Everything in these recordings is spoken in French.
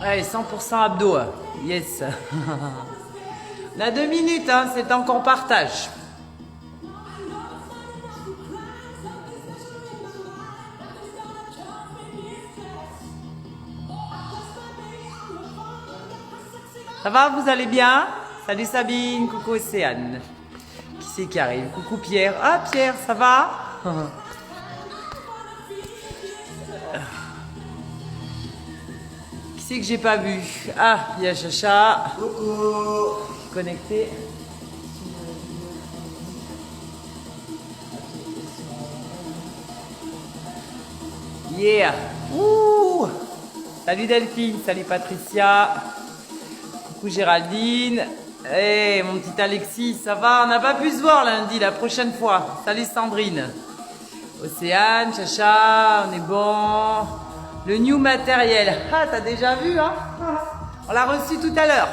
Ouais, 100% abdos. Yes. On a 2 minutes, hein, c'est le temps qu'on partage. Ça va, vous allez bien? Salut Sabine, coucou Océane. Qui c'est qui arrive? Coucou Pierre. Ah Pierre, ça va? Qui c'est que j'ai pas vu? Ah, il y a Chacha. Coucou. Connecté. Yeah. Ouh. Salut Delphine, salut Patricia. Coucou Géraldine. Hey, mon petit Alexis, ça va? On n'a pas pu se voir lundi, la prochaine fois. Salut Sandrine. Océane, Chacha, on est bon. Le new matériel. Ah, t'as déjà vu, hein? On l'a reçu tout à l'heure.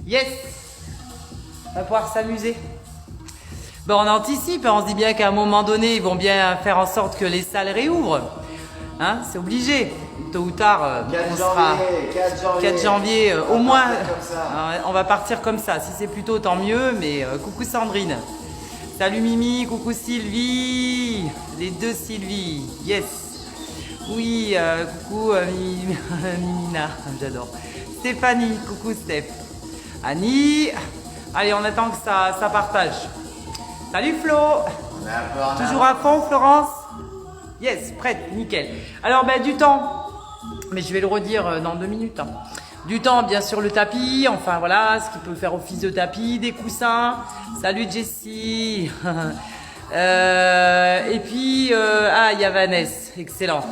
Yes. On va pouvoir s'amuser. Bon, on anticipe, hein, on se dit bien qu'à un moment donné, ils vont bien faire en sorte que les salles réouvrent. Hein, c'est obligé. Tôt ou tard, 4 on sera 4 janvier, au moins. On va partir comme ça. Si c'est plus tôt, tant mieux. Mais coucou Sandrine. Salut Mimi, coucou Sylvie. Les deux Sylvie. Yes. Oui, coucou Mimina. J'adore. Stéphanie, coucou Steph. Annie. Allez, on attend que ça partage. Salut Flo. Toujours à fond, Florence? Yes, prête, nickel. Alors, du temps, mais je vais le redire dans 2 minutes. Hein. Du temps, bien sûr, le tapis, enfin voilà, ce qui peut faire office de tapis, des coussins. Salut Jessie. Et puis, il y a Vanessa, excellent.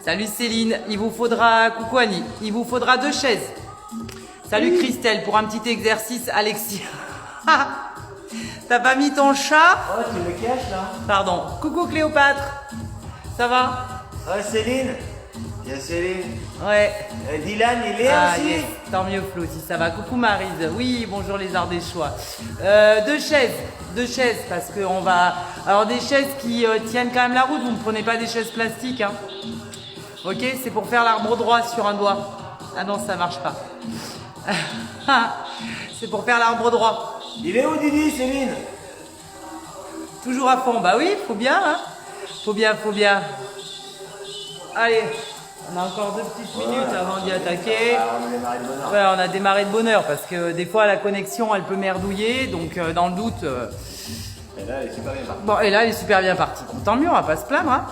Salut Céline, il vous faudra, coucou Annie, il vous faudra 2 chaises. Salut Christelle, pour un petit exercice, Alexis. T'as pas mis ton chat? Oh, tu me caches là? Pardon. Coucou Cléopâtre. Ça va? Oh, Céline. Il y a Céline. Ouais. Dylan, il est aussi? Yes. Tant mieux Flo, si ça va. Coucou Maryse. Oui, bonjour les Ardéchois. 2 chaises. 2 chaises, parce qu'on va... Alors des chaises qui tiennent quand même la route. Vous ne prenez pas des chaises plastiques. Hein. Ok, c'est pour faire l'arbre droit sur un doigt. Ah non, ça marche pas. C'est pour faire l'arbre droit. Il est où Didi, Céline? Toujours à fond. Bah oui, faut bien, hein. Faut bien. Allez, on a encore 2 petites minutes avant d'y attaquer. On a démarré de bonne heure. Ouais, on a démarré de bonne heure parce que des fois la connexion elle peut merdouiller, donc dans le doute. Et là, elle est super bien partie. Bon, et là elle est super bien partie. Bon, tant mieux, on va pas se plaindre. Hein.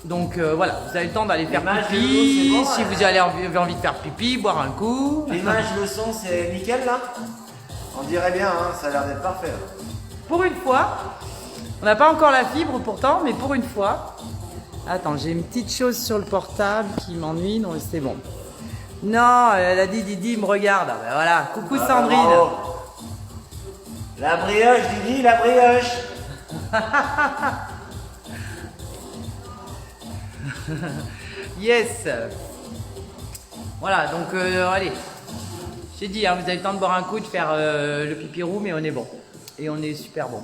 Donc voilà, vous avez le temps d'aller faire L'image, pipi. le son, c'est bon, Si ouais. vous avez envie de faire pipi, boire un coup. L'image, le son, c'est nickel là? On dirait bien, hein, ça a l'air d'être parfait. Pour une fois, on n'a pas encore la fibre pourtant, mais pour une fois. Attends, j'ai une petite chose sur le portable qui m'ennuie, non c'est bon. Non, elle a dit Didi me regarde. Ah, ben voilà, coucou Sandrine. Bravo. La brioche, Didi, la brioche. Yes. Voilà, donc allez. J'ai dit, hein, vous avez le temps de boire un coup, de faire le pipi roux, mais on est bon. Et on est super bon.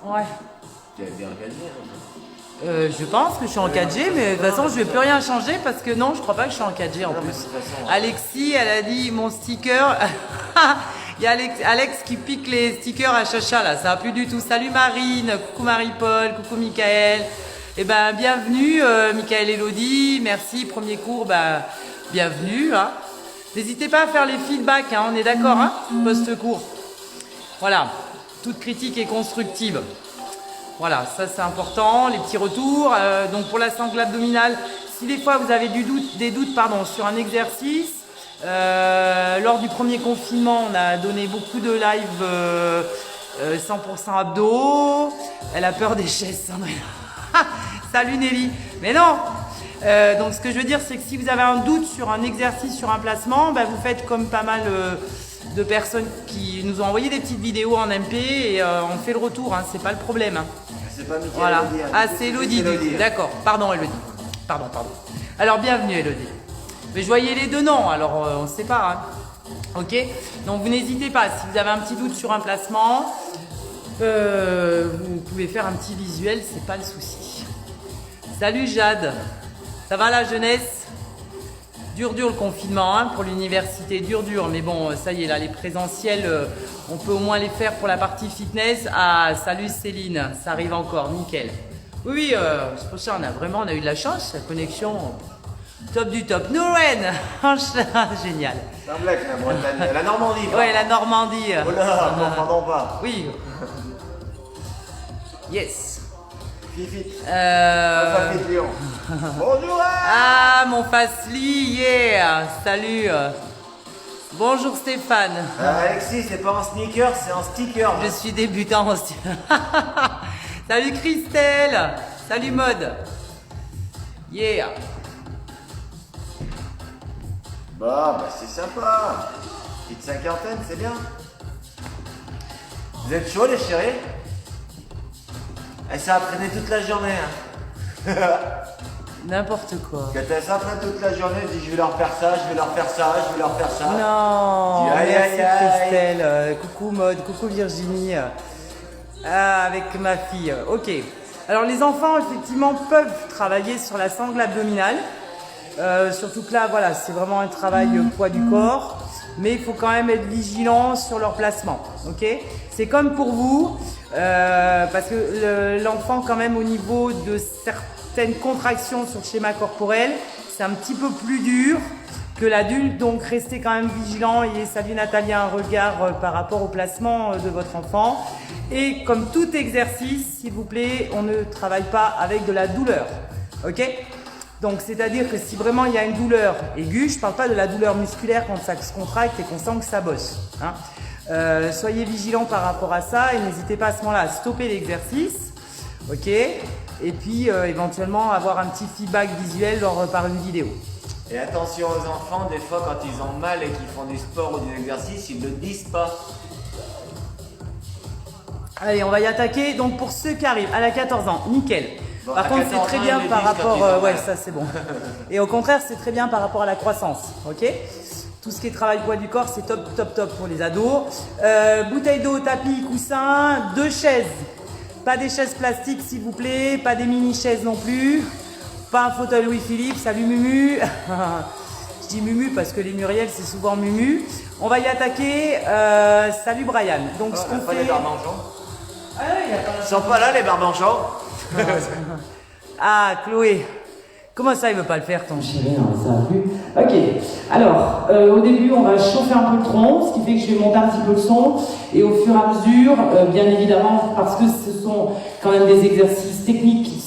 Ouais. Tu es bien engagé. Je pense que je suis en 4G, mais de toute façon, je vais plus rien changer parce que non, je crois pas que je suis en 4G en Non, mais plus. de toute façon, Alexis, elle a dit mon sticker. Il y a Alex qui pique les stickers à Chacha là, ça va plus du tout. Salut Marine, coucou Marie-Paul, coucou Michael. Eh ben bienvenue Michael Elodie, merci, premier cours, bienvenue. Hein. N'hésitez pas à faire les feedbacks, hein, on est d'accord, hein, post-cours. Voilà, toute critique est constructive. Voilà, ça c'est important, les petits retours. Donc pour la sangle abdominale, si des fois vous avez des doutes sur un exercice, lors du premier confinement, on a donné beaucoup de live 100% abdos. Elle a peur des chaises, Sandrine. Salut Nelly. Mais non. Donc ce que je veux dire, c'est que si vous avez un doute sur un exercice, sur un placement, vous faites comme pas mal de personnes qui nous ont envoyé des petites vidéos en MP et on fait le retour, hein, c'est pas le problème. Hein. c'est pas Mickaël Voilà. Elodie, hein. Ah, c'est Elodie. D'accord. Pardon Elodie. Pardon. Alors bienvenue Elodie. Mais je voyais les deux noms, alors on ne sait pas. Hein. Ok. Donc vous n'hésitez pas, si vous avez un petit doute sur un placement, vous pouvez faire un petit visuel, c'est pas le souci. Salut Jade. Ça va la jeunesse? Dur le confinement hein, pour l'université, dur. Mais bon, ça y est, là, les présentiels, on peut au moins les faire pour la partie fitness. Ah, salut Céline, ça arrive encore, nickel. Oui, c'est pour ça, on a eu de la chance, la connexion, top du top. Nourène, génial. C'est un blague, la Bretagne, la Normandie. Ouais, la Normandie. Oh là, n'entendons pas. Oui. Yes. Fifi. Fifi de Lyon. Bonjour. Ah, mon Fasli, yeah. Salut. Bonjour Stéphane. Alexis, c'est pas en sneaker, c'est en sticker. Je suis débutant aussi. Salut Christelle. Salut Mode. Yeah. Bah, c'est sympa. Petite cinquantaine, c'est bien. Vous êtes chaud les chéris? Et ça a traîné toute la journée. Hein. N'importe quoi. Quand elle s'entraîne toute la journée, elle dit je vais leur faire ça, je vais leur faire ça, je vais leur faire ça. Non, Aïe, merci aïe, aïe. Christelle. Coucou Mode, coucou Virginie. Ah, avec ma fille. Ok. Alors les enfants, effectivement, peuvent travailler sur la sangle abdominale. Surtout que là, voilà, c'est vraiment un travail poids du corps. Mais il faut quand même être vigilant sur leur placement. Ok. C'est comme pour vous. Parce que l'enfant, quand même, au niveau de certaines contractions sur le schéma corporel, c'est un petit peu plus dur que l'adulte. Donc, restez quand même vigilant et salut Nathalie, un regard par rapport au placement de votre enfant. Et comme tout exercice, s'il vous plaît, on ne travaille pas avec de la douleur. Ok? Donc, c'est-à-dire que si vraiment il y a une douleur aiguë, je ne parle pas de la douleur musculaire quand ça se contracte et qu'on sent que ça bosse. Hein. Soyez vigilants par rapport à ça et n'hésitez pas à ce moment-là à stopper l'exercice, ok? Et puis éventuellement avoir un petit feedback visuel par une vidéo. Et attention aux enfants, des fois quand ils ont mal et qu'ils font du sport ou des exercices, ils ne le disent pas. Allez, on va y attaquer. Donc pour ceux qui arrivent à la 14 ans, nickel. Bon, Par contre, c'est très bien par rapport... ouais, ça c'est bon. Et au contraire, c'est très bien par rapport à la croissance, ok? Tout ce qui est travail poids du corps, c'est top pour les ados. Bouteille d'eau, tapis, coussin, 2 chaises. Pas des chaises plastiques, s'il vous plaît. Pas des mini-chaises non plus. Pas un fauteuil Louis-Philippe. Salut Mumu. Je dis Mumu parce que les Muriel, c'est souvent Mumu. On va y attaquer. Salut Brian. Donc, ce qu'on fait... les barbanchons. Ah, il y a pas... Ils sont pas là, les barbanchons. Ah, Chloé. Comment ça, il veut pas le faire, ton chéri? Non, ça va plus. Ok. Alors, au début, on va chauffer un peu le tronc, ce qui fait que je vais monter un petit peu le son. Et au fur et à mesure, bien évidemment, parce que ce sont quand même des exercices techniques qui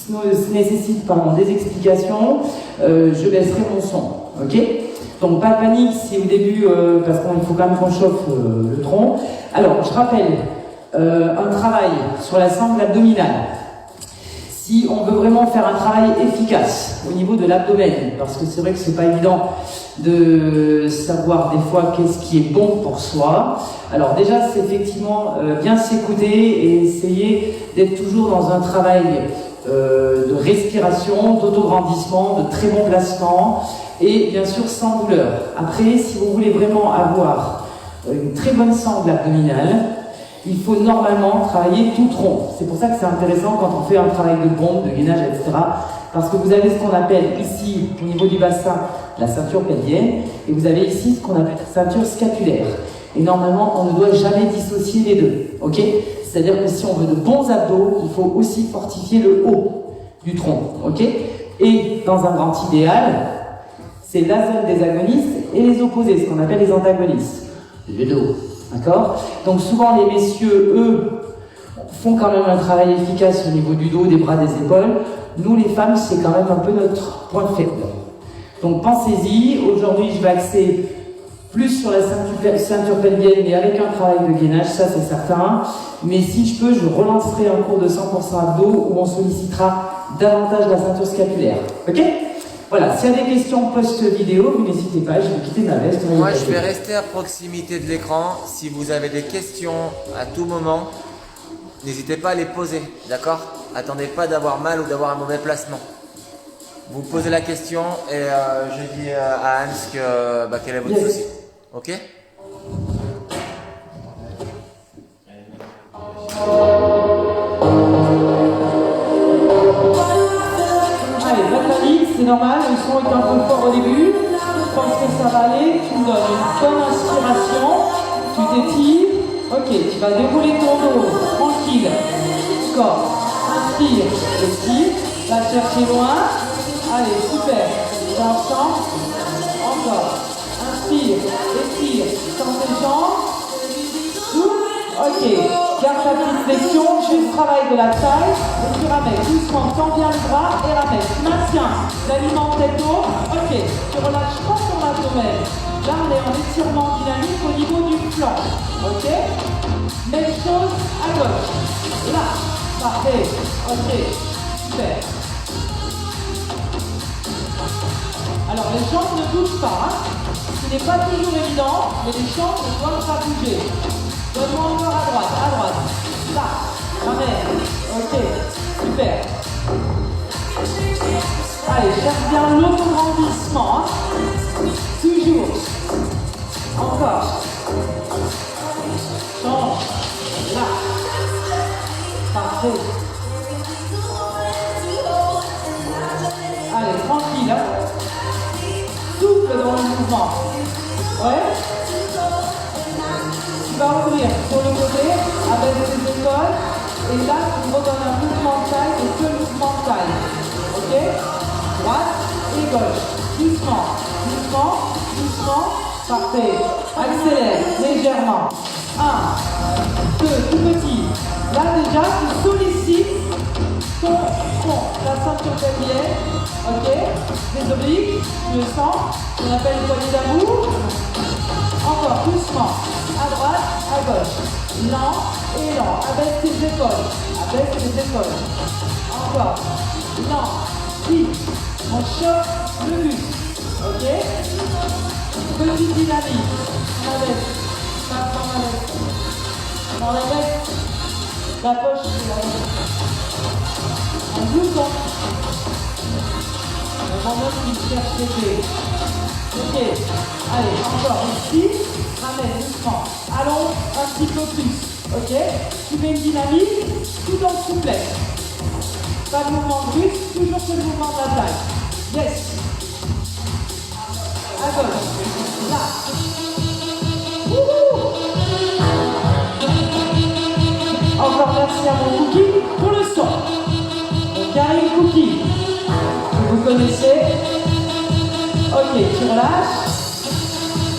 nécessitent des explications, je baisserai mon son. Ok? Donc, pas de panique si au début, parce qu'il faut quand même qu'on chauffe le tronc. Alors, je rappelle, un travail sur la sangle abdominale. Si on veut vraiment faire un travail efficace au niveau de l'abdomen, parce que c'est vrai que c'est pas évident de savoir des fois qu'est-ce qui est bon pour soi. Alors déjà, c'est effectivement bien s'écouter et essayer d'être toujours dans un travail de respiration, d'autograndissement, de très bon placement et bien sûr sans douleur. Après, si vous voulez vraiment avoir une très bonne sangle abdominale, il faut normalement travailler tout tronc. C'est pour ça que c'est intéressant quand on fait un travail de pompe, de gainage, etc. Parce que vous avez ce qu'on appelle ici, au niveau du bassin, la ceinture pelvienne, et vous avez ici ce qu'on appelle la ceinture scapulaire. Et normalement, on ne doit jamais dissocier les deux. Ok? C'est-à-dire que si on veut de bons abdos, il faut aussi fortifier le haut du tronc. Ok? Et dans un grand idéal, c'est la zone des agonistes et les opposés, ce qu'on appelle les antagonistes. Le dos. D'accord? Donc souvent les messieurs, eux, font quand même un travail efficace au niveau du dos, des bras, des épaules. Nous les femmes, c'est quand même un peu notre point faible. Donc pensez-y, aujourd'hui je vais axer plus sur la ceinture pelvienne, mais avec un travail de gainage, ça c'est certain. Mais si je peux, je relancerai un cours de 100% abdos où on sollicitera davantage la ceinture scapulaire. Ok? Voilà, s'il y a des questions post-vidéo, vous n'hésitez pas, je vais quitter ma veste. Moi, je vais rester à proximité de l'écran. Si vous avez des questions à tout moment, n'hésitez pas à les poser, d'accord? Attendez pas d'avoir mal ou d'avoir un mauvais placement. Vous posez la question et je dis à Hans quel est votre souci. Ok? c'est normal, le son est un peu fort au début. Je pense que ça va aller. Tu me donnes une bonne inspiration. Tu t'étires. Ok, tu vas dérouler ton dos. Tranquille. Corps. Inspire. Étire. Va chercher loin. Allez, super. Ensemble. Encore. Inspire. Étire. Tends tes jambes. Souffle. Ok. Garde ta petite flexion. Juste travail de la taille. Et tu ramènes doucement. Tends bien le bras et ramène. Tu maintiens l'aliment tête haut. Ok. Tu relâches pas ton abdomen. Là, on est en étirement dynamique au niveau du flanc. Ok. Même chose à gauche. Là. Parfait. Ok. Super. Alors, les jambes ne bougent pas. Hein. Ce n'est pas toujours évident, mais les jambes ne doivent pas bouger. Donne-moi encore à droite. Là. Ramène. Ok. Super. Allez, cherche bien l'autograndissement. Hein. Toujours. Encore. Change. Là. Parfait. Allez, tranquille. Hein. Souffle dans le mouvement. Ouais. Tu vas ouvrir sur le côté avec tes épaules. Et là, tu redonnes un mouvement de taille et deux mouvements de taille. Ok. Droite et gauche. Doucement. Doucement. Doucement. Parfait. Accélère légèrement. 1, 2, tout petit. Là déjà, tu sollicites ton front, la ceinture pelvienne. Ok. Les obliques, tu le sens. On appelle une poignée d'amour. Encore doucement. À droite, à gauche. Lent et lent. Abaisse tes épaules. Abaisse tes épaules. Encore. Lent. Vite. On choque le muscle. Ok. Petite dynamique. On abaisse. On abaisse. La poche. Un blouson. Un moment qui cherche l'épée. Ok. Allez, encore ici. Ramène doucement. Allons un petit peu plus. Ok. Tu mets une dynamique tout en souplesse. Pas de mouvement brusque, toujours ce mouvement de la taille. Yes. À gauche. Là. Wouhou. Encore merci à mon cookie pour le son. Mon Karim Cookie. Que vous connaissez. Ok, tu relâches.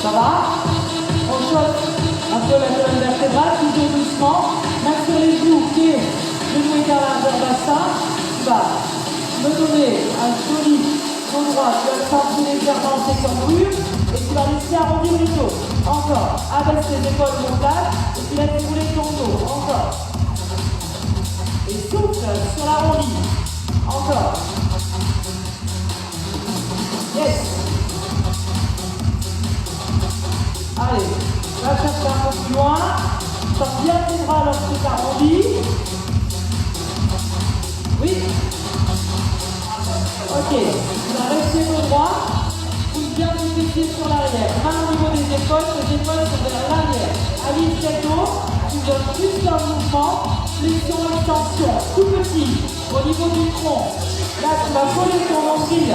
Ça va. On choque un peu la colonne vertébrale, toujours doucement. Main sur les genoux, pieds, genoux égales à largeur bassin. Tu vas me donner un joli dos droit. Tu vas sentir légèrement tes cambrures et tu vas laisser arrondir le dos. Encore. Abaisse les épaules montales et tu laisses rouler ton dos. Encore. Et souffle sur l'arrondi. Encore. Yes. Allez, va chercher un peu plus loin. Sors bien tes bras lorsque tu arrondis. Oui. Ok, tu vas rester au droit. Pousse bien tes pieds sur l'arrière. Main au niveau des épaules, tes épaules sont vers l'arrière. Aligne tête haut, tu donnes juste un mouvement. Flexion, extension, tout petit, au niveau du tronc. Là, tu vas coller ton nombril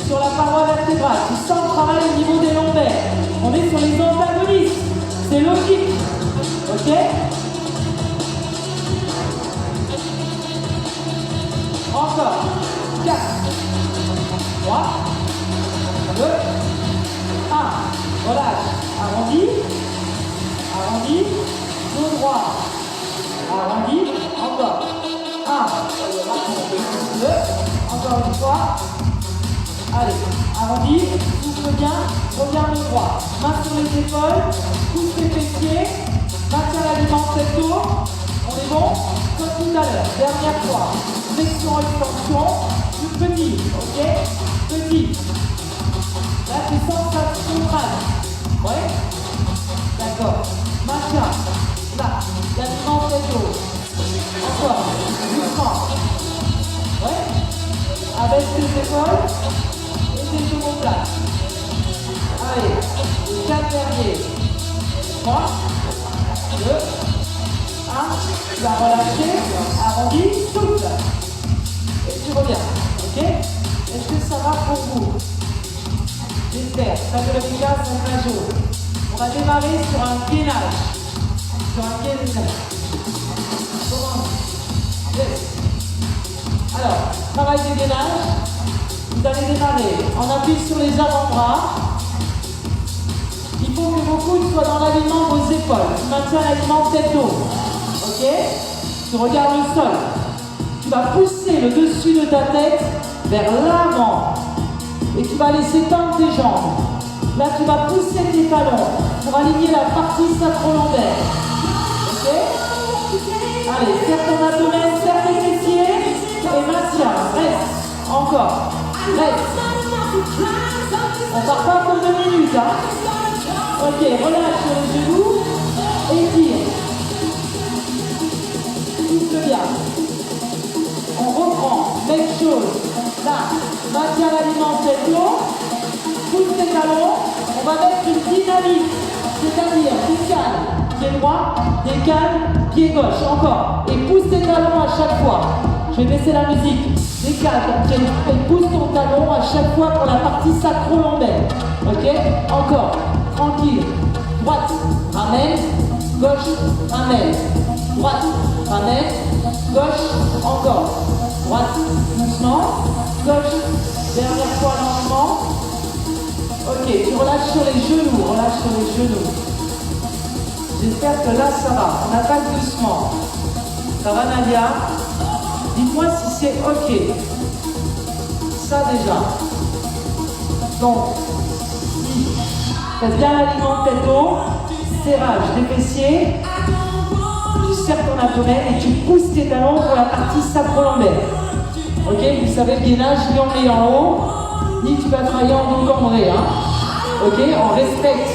sur la paroi vertébrale. Tu sens le travail au niveau des lombaires. On est sur les antagonistes. C'est logique. Ok? Encore. 4, 3, 2, 1. Relâche. Arrondi. Arrondi. Dos droit. Arrondi. Encore. 1, 2. Encore une fois. Allez. Arrondi. Souffle bien. Reviens le droit. Main sur les épaules. Pousse tes fessiers. Maintiens l'aliment tête haut. On est bon? Comme tout à l'heure. Dernière fois. Flexion, extension. Plus petit. Ok? Petit. Là, tu sens ça centrale. Ouais? D'accord. Maintiens. Là. L'aliment tête haut. Encore. Doucement. Ouais? Abaisse tes épaules. Et tes genoux plats. Allez. 4 derniers. 3, 2, 1. Tu vas relâcher. Arrondi. Souffle. Et tu reviens. Ok? Est-ce que ça va pour vous? J'espère. Ça veut le gars, ça va jaune. On va démarrer sur un gainage. Sur un gainage. Comment? Yes. Alors, travail de gainage. Vous allez démarrer en appui sur les avant-bras. Il faut que vos coudes soient dans l'alignement de vos épaules. Tu maintiens l'alignement tête-dos. Ok? Tu regardes le sol. Tu vas pousser le dessus de ta tête vers l'avant. Et tu vas laisser tendre tes jambes. Là, tu vas pousser tes talons pour aligner la partie sacro-lombaire. Ok? Allez, serre ton abdomen, serre tes fessiers et maintiens. Reste. Encore. Reste. On part pas pour 2 minutes. Hein? Ok, relâche sur les genoux. Étire. Pousse bien. On reprend. Même chose. Là, maintiens l'alignement tête-dos. Pousse tes talons. On va mettre une dynamique. C'est-à-dire, pied calme, pied droit, pied calme, pied gauche. Encore. Et pousse tes talons à chaque fois. Je vais baisser la musique. Décale ton pied et pousse ton talon à chaque fois pour la partie sacro-lombaire. Ok? Encore. Tranquille. Droite, ramène. Gauche, ramène. Droite, ramène. Gauche, encore. Droite, doucement. Gauche, dernière fois lentement. Ok, tu relâches sur les genoux. Relâche sur les genoux. J'espère que là, ça va. On attaque doucement. Ça va, Nadia? Dis-moi si c'est ok. Ça déjà. Donc, fais bien l'alignement tête-dos, serrage des fessiers, tu serres ton abdomen et tu pousses tes talons pour la partie sacro-lombaire. Ok, vous savez, le gainage, ni on met en haut, ni tu vas travailler en dos cambré. Hein. Ok, on respecte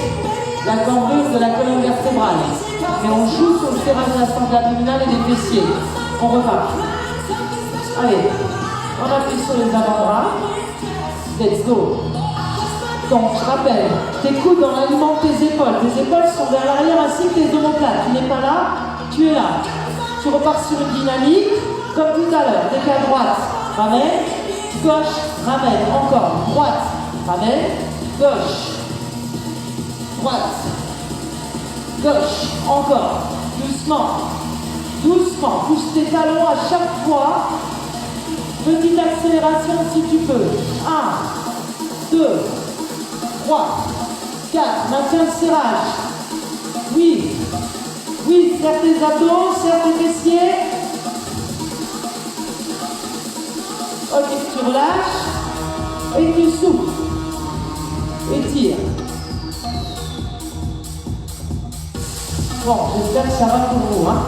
la cambrure de la colonne vertébrale. Mais on joue sur le serrage de la sangle abdominale et des fessiers. On repart. Allez, on appuie sur les avant-bras. Let's go. Donc, je rappelle, tes coudes dans l'alignement de tes épaules. Tes épaules sont vers l'arrière ainsi que tes omoplates. Tu n'es pas là, tu es là. Tu repars sur une dynamique, comme tout à l'heure. Décale droite, ramène. Gauche, ramène. Encore. Droite, ramène. Gauche. Droite. Gauche. Encore. Doucement. Doucement. Pousse tes talons à chaque fois. Petite accélération si tu peux. 1, 2, 3, 4. Maintiens le serrage. Oui. Oui, serre tes abdos, serre tes fessiers. Ok, tu relâches. Et tu souffles. Étire. Bon, j'espère que ça va pour vous. Hein.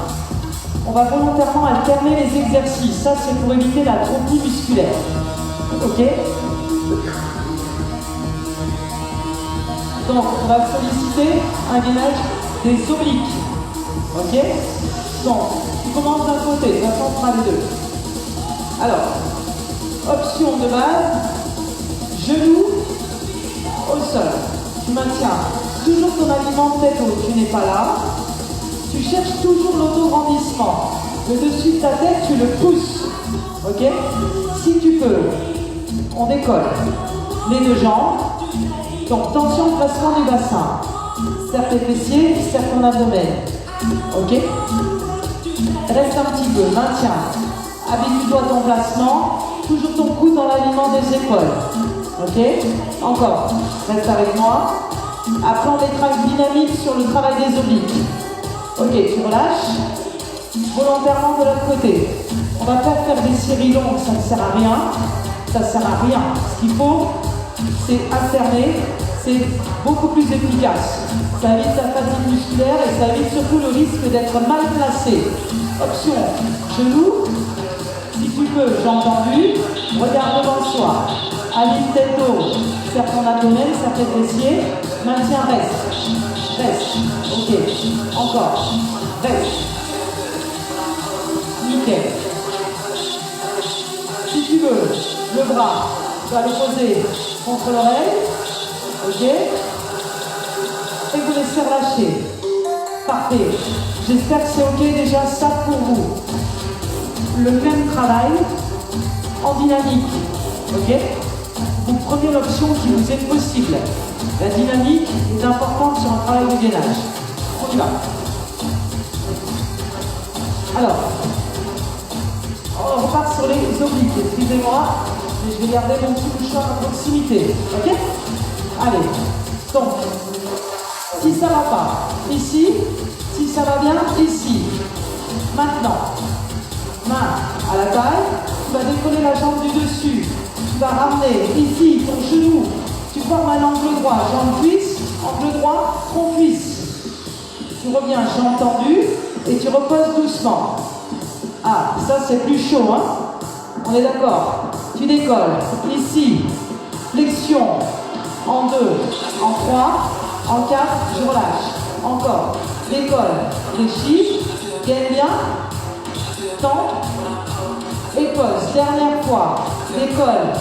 On va volontairement alterner les exercices. Ça, c'est pour éviter la trophie musculaire. Ok? Donc, on va solliciter un gainage des obliques. Ok? Donc, tu commences d'un côté. De toute façon, on fera les deux. Alors, option de base. Genoux au sol. Tu maintiens toujours ton alignement de tête-haut. Tu n'es pas là. Tu cherches toujours l'auto-grandissement. Le dessus de ta tête, tu le pousses. Ok? Si tu peux, on décolle les deux jambes. Donc, tension, placement du bassin. Serre tes fessiers, serre ton abdomen. Ok? Reste un petit peu, maintiens. Habitue-toi ton placement. Toujours ton coude dans l'alignement des épaules. Ok? Encore. Reste avec moi. Après, on mettra une dynamique sur le travail des obliques. Ok, tu relâches. Volontairement de l'autre côté. On va pas faire des séries longues, ça ne sert à rien. Ça ne sert à rien. Ce qu'il faut, c'est alterner. C'est beaucoup plus efficace. Ça évite la fatigue musculaire et ça évite surtout le risque d'être mal placé. Option, genoux. Si tu peux, j'ai entendu. Regarde devant soi. Aligne tête haut. Serre ton abdomen, serre tes fessiers. Maintiens, reste. Reste. Ok. Encore. Reste. Nickel. Si tu veux, le bras, tu vas le poser contre l'oreille. Ok. Et vous laissez relâcher. Parfait. J'espère que c'est ok déjà ça pour vous. Le même travail en dynamique. ok? Vous prenez l'option qui vous est possible. La dynamique est importante sur un travail de gainage. On y va. Alors, on repart sur les obliques. Excusez-moi, mais je vais garder mon petit mouchoir à proximité. Ok? Allez, donc, si ça va pas, ici. Si ça va bien, ici. Maintenant, main à la taille, tu vas décoller la jambe du dessus. Tu vas ramener ici ton genou. Tu formes un angle droit, jambe cuisse, angle droit, tronc cuisse. Tu reviens, jambe tendue, et tu reposes doucement. Ah, ça c'est plus chaud, hein? On est d'accord? Tu décolles. Ici, flexion, en 2, en 3, en 4, je relâche. Encore. Décolle, fléchis, gaine bien, tend, et pose. Dernière fois, décolle,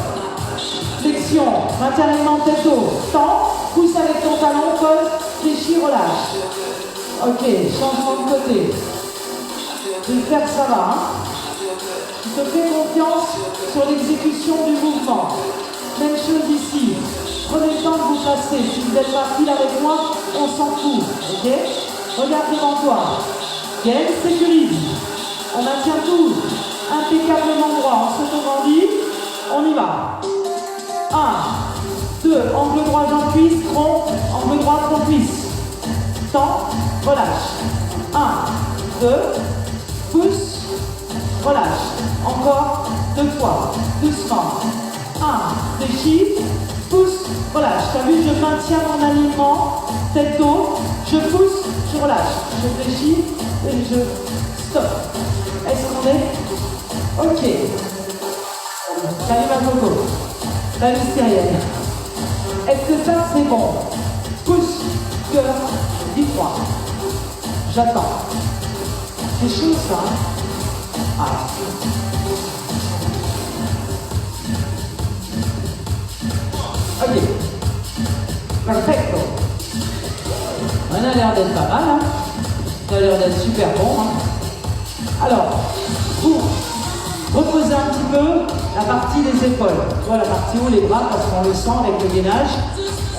flexion, maintiens les mains tête haut, tend, pousse avec ton talon, pose, fléchis, relâche. Ok, changement de côté. J'espère que ça va. Hein? Tu te fais confiance sur l'exécution du mouvement. Même chose ici. Prenez le temps de vous placer. Si vous êtes parti avec moi, on s'en fout. Ok? Regarde devant toi. Gaine, sécurise. On maintient tout. Impeccablement droit. On s'autograndit. On y va. 1, 2, angle droit, jambe cuisse, tronc, angle droit, tronc cuisse. Tend, relâche. 1, 2, pousse, relâche. Encore 2 fois. Doucement. 1, fléchis, pousse, relâche. T'as vu, je maintiens mon alignement, tête haut, je pousse, je relâche. Je fléchis et je stop. Est-ce qu'on est? Ok. Salut ma coco. La mystérienne. Est-ce que ça c'est bon? Pousse, cœur, dis-moi. J'attends. C'est chaud ça. Hein? Ah. Ok. Perfecto. On a l'air d'être pas mal. Hein? Ça a l'air d'être super bon. Hein? Alors, pour reposer un petit peu la partie des épaules. Voilà, la partie haut, les bras, parce qu'on le sent avec le gainage.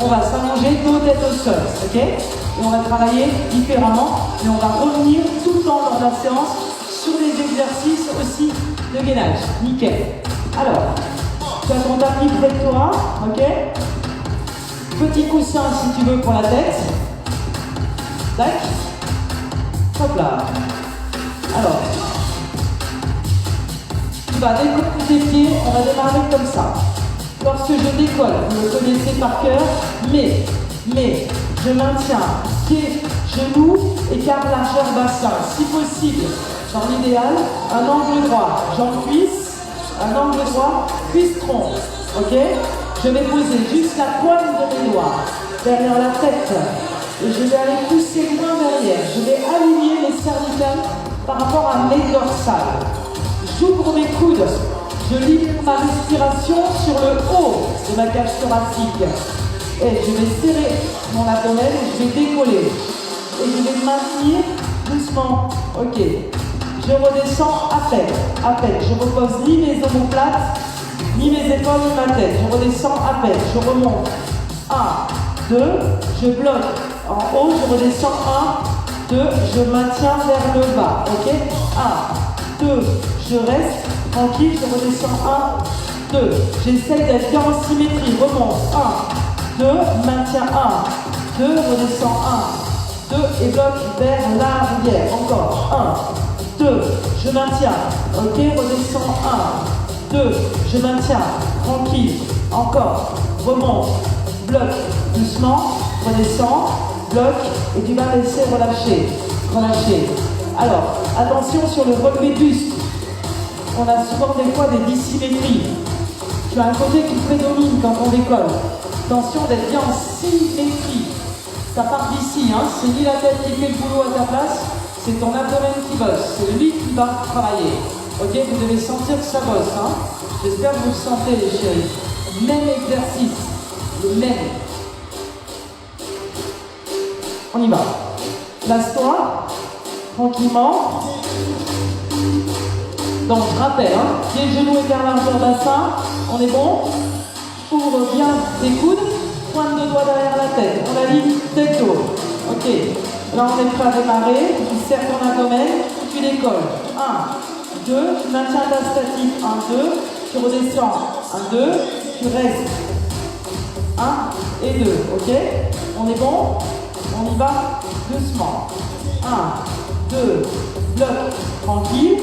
On va s'allonger dos tête au sol. Ok? Et on va travailler différemment. Et on va revenir tout le temps lors de la séance sur les exercices aussi de gainage. Nickel. Alors, tu as ton tapis près de toi, ok? Petit coussin si tu veux pour la tête. Tac. Hop là. Alors, tu vas décoller tes pieds, on va démarrer comme ça. Lorsque je décolle, vous le connaissez par cœur, mais je maintiens pieds, genoux, écart largeur bassin. Si possible, dans l'idéal, un angle droit, jambe cuisse, un angle droit, cuisse tronc. Ok? Je vais poser juste la pointe de mes doigts derrière la tête et je vais aller pousser loin derrière. Je vais aligner mes cervicales par rapport à mes dorsales. J'ouvre mes coudes. Je libère ma respiration sur le haut de ma cage thoracique. Et je vais serrer mon abdomen et je vais décoller. Et je vais maintenir doucement. Ok. Je redescends à peine. Je repose ni mes omoplates, ni mes épaules, ni ma tête. Je redescends à peine. Je remonte. 1, 2, je bloque. En haut, je redescends. 1, 2, je maintiens vers le bas. Ok? 1, 2, je reste. Tranquille, je redescends. 1, 2. J'essaye d'être bien en symétrie. Remonte. 1, 2, maintiens. 1, 2, redescends. 1, 2 et bloque vers l'arrière. Encore. 1, 2, je maintiens. Ok, redescends. 1, 2, je maintiens. Tranquille. Encore. Remonte. Bloque. Doucement. Redescends. Bloque. Et tu vas laisser relâcher. Relâcher. Alors, attention sur le relevé buste. On a souvent des fois des dissymétries. Tu as un côté qui prédomine quand on décolle. Attention d'être bien en symétrie. Ça part d'ici, hein. C'est ni la tête qui fait le boulot à ta place, c'est ton abdomen qui bosse. C'est lui qui va travailler. Ok, vous devez sentir que ça bosse, hein. J'espère que vous le sentez, les chéris. Même exercice, le même. On y va. Place-toi, tranquillement. Donc je rappelle, hein, pieds, genoux, écart largeur bassin. On est bon. Ouvre bien tes coudes. Pointe de doigts derrière la tête. On a dit tête haut. Ok. Là on est prêt à démarrer. Tu serres ton abdomen. Tu décolles. 1, 2. Tu maintiens ta statique. 1, 2. Tu redescends. 1, 2. Tu restes. 1 et 2. Ok. On est bon. On y va doucement. 1, 2. Bloc tranquille.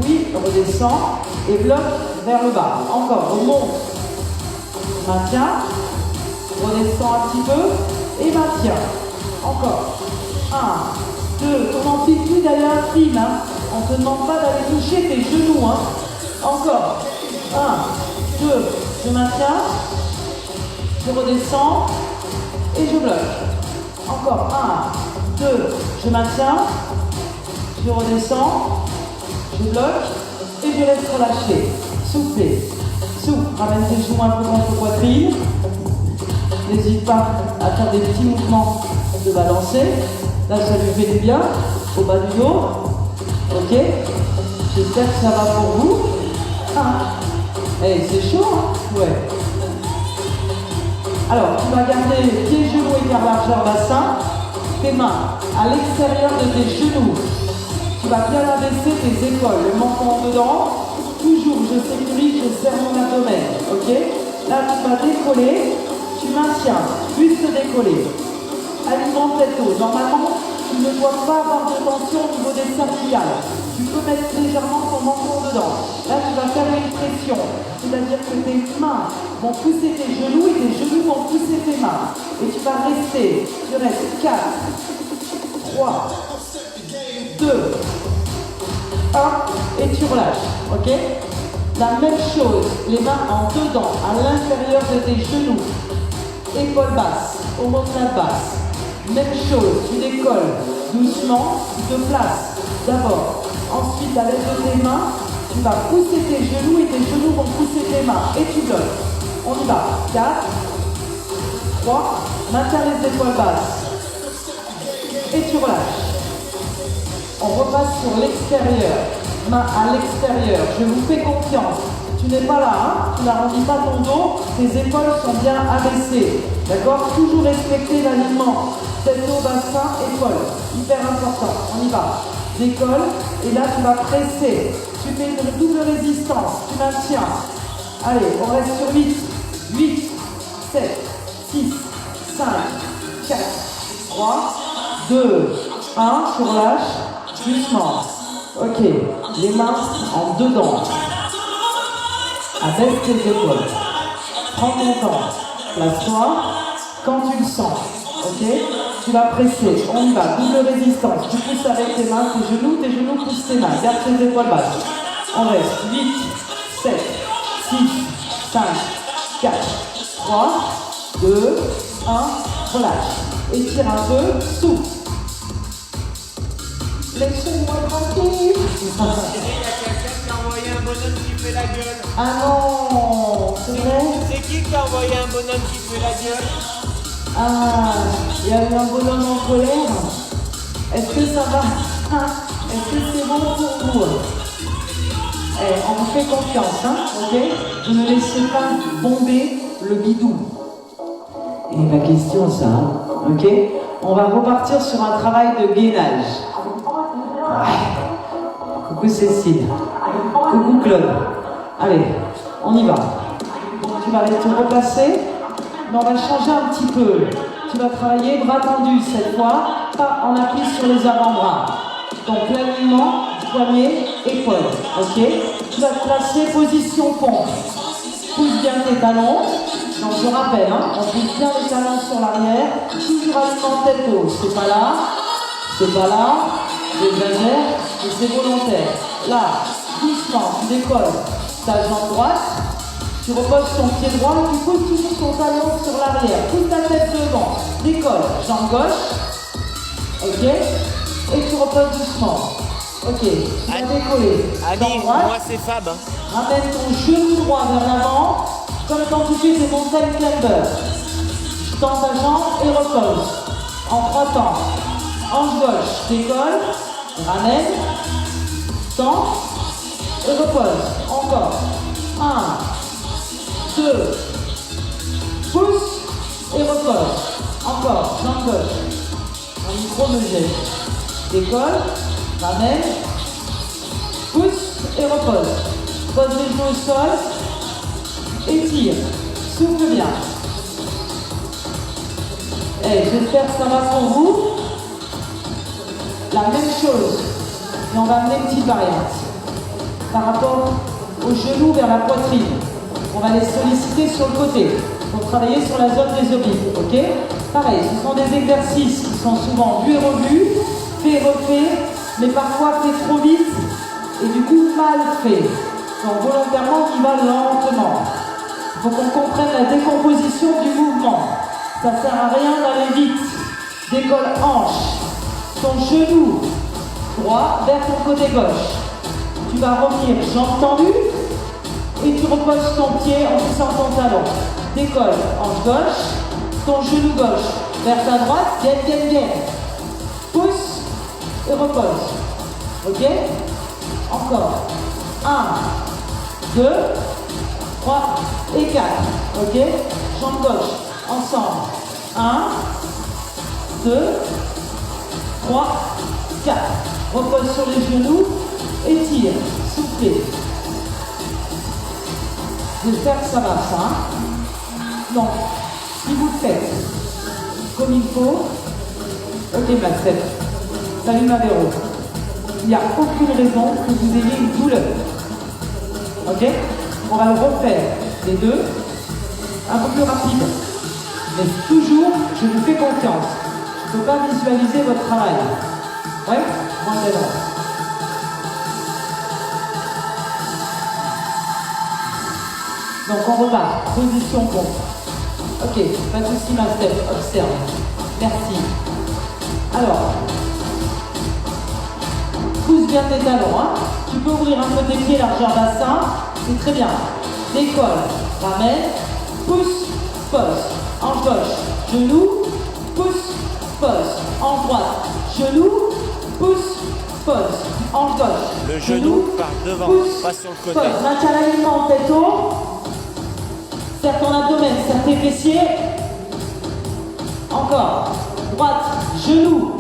Oui. Redescend. Et bloc vers le bas. Encore. Remonte. Maintien. Redescend un petit peu. Et maintien. Encore. 1, 2. Ton amplitude, elle est infime. Hein. On ne te demande pas d'aller toucher tes genoux. Hein. Encore. 1, 2. Je maintiens. Je redescends. Et je bloque. Encore. 1, 2. Je maintiens. Je redescends. Je bloque. Et je laisse relâcher. Souffler. Souffle. Ramène tes genoux un peu contre la poitrine. N'hésite pas à faire des petits mouvements de balancer. Là, ça lui fait du bien au bas du dos. Ok. J'espère que ça va pour vous. Ah. Eh, c'est chaud, hein? Ouais. Alors, tu vas garder pieds, genoux, écart largeur bassin. Tes mains à l'extérieur de tes genoux. Tu vas bien abaisser tes épaules, le menton dedans. Toujours, je sécurise, je serre mon abdomen. Ok. Là, tu vas décoller. Tu maintiens, buste décollé, alignement tête haut. Normalement, tu ne dois pas avoir de tension au niveau des cervicales. Tu peux mettre légèrement ton menton dedans. Là, tu vas faire une pression. C'est-à-dire que tes mains vont pousser tes genoux et tes genoux vont pousser tes mains. Et tu vas rester. Tu restes 4, 3, 2, 1 et tu relâches. Ok? La même chose, les mains en dedans, à l'intérieur de tes genoux. Épaule basse, omoplate basse. Même chose, tu décolles doucement, tu te places d'abord. Ensuite, à l'aide de tes mains, tu vas pousser tes genoux et tes genoux vont pousser tes mains. Et tu bloques. On y va. 4, 3, maintiens les épaules basses. Et tu relâches. On repasse sur l'extérieur. Main à l'extérieur. Je vous fais confiance. Tu n'es pas là, hein? Tu n'arrondis pas ton dos, tes épaules sont bien abaissées. D'accord? Toujours respecter l'alignement. Tête au bassin, épaules. Hyper important. On y va. Décolle. Et là, tu vas presser. Tu fais une double résistance. Tu maintiens. Allez, on reste sur 8. 8, 7, 6, 5, 4, 3, 2, 1. Tu relâches. Doucement. Ok. Les mains en dedans. Abaisse tes épaules. Prends ton temps. Place-toi quand tu le sens. Ok? Tu vas presser. On y va. Double résistance. Tu pousses avec tes mains, tes genoux poussent tes mains. Garde tes épaules basses. On reste. 8, 7, 6, 5, 4, 3, 2, 1. Relâche. Étire un peu. Souffle. Laissez-moi tranquille. Un bonhomme qui fait la gueule. Ah non, c'est vrai? C'est qui a envoyé un bonhomme qui fait la gueule? Ah, il y a eu un bonhomme en colère. Est-ce que ça va? Est-ce que c'est bon pour vous? Eh, on vous fait confiance, hein, ok? Vous ne laissez pas bomber le bidou. Et ma question, ça, hein, ok? On va repartir sur un travail de gainage. Ouais. Coucou Cécile. Coucou Claude. Allez, on y va. Donc tu vas te replacer, mais on va changer un petit peu. Tu vas travailler bras tendus cette fois, pas en appui sur les avant-bras. Donc l'alignement, poignet, épaule. Ok? Tu vas te placer position pompe. Pousse bien tes talons. Donc je rappelle, hein, on pousse bien les talons sur l'arrière. Toujours alignement tête haut. C'est pas là, j'exagère, mais c'est volontaire. Là, doucement, tu décolles ta jambe droite, tu reposes ton pied droit et tu pousses toujours ton talon sur l'arrière. Pousse ta tête devant, décolle, jambe gauche, ok, et tu reposes doucement. Ok, tu vas décoller. Annie, droite, moi c'est Fab. Hein. ramène ton genou droit vers l'avant, comme quand tu fais des montagnes climber. Tends ta jambe et repose. En 3 temps. Hanche gauche, décolle, ramène, tends, et repose. Encore. 1, 2, pousse et repose. Encore, jambe gauche. Mon micro me gêne. Décolle, ramène, pousse et repose. Pose les genoux au sol, étire, souffle bien. Et j'espère que ça va pour vous. La même chose, mais on va amener une petite variante. Par rapport aux genoux vers la poitrine, on va les solliciter sur le côté pour travailler sur la zone des obliques, ok? Pareil, ce sont des exercices qui sont souvent vus et revus, faits et refaits, mais parfois faits trop vite et du coup mal faits. Donc volontairement, on y va lentement. Il faut qu'on comprenne la décomposition du mouvement. Ça ne sert à rien d'aller vite. Décolle hanche, ton genou droit vers ton côté gauche. Tu vas revenir jambe tendue et tu reposes ton pied en poussant ton talon. Décolle hanche gauche, ton genou gauche vers ta droite, gaine. Pousse et repose. Ok? Encore. 1, 2, 3 et 4. Ok? Jambe gauche, ensemble. 1, 2, 3, 4. Repose sur les genoux, étire, soufflez. J'espère que ça va, ça. Hein? Donc, si vous le faites comme il faut, ok, ma Steph. Salut ma Véro. Il n'y a aucune raison que vous ayez une douleur. Ok? On va le refaire, les deux, un peu plus rapide. Mais toujours, je vous fais confiance. Je ne peux pas visualiser votre travail. Ouais? Moins d'avance. Donc on repart. Position pompe. Ok, pas de soucis ma Steph. Observe. Merci. Alors, pousse bien tes talons. Hein. Tu peux ouvrir un peu tes pieds largeur bassin. C'est très bien. Décolle. Ramène. Pousse. Pose. Hanche gauche. Genou. Pousse. Pose. Hanche droite. Genou. Pousse. Pose. Hanche gauche. Le genou part devant, pousse, pas sur le côté. Pose. Maintiens l'alignement en tête haut. Serre ton abdomen, serre tes fessiers. Encore. Droite, genou,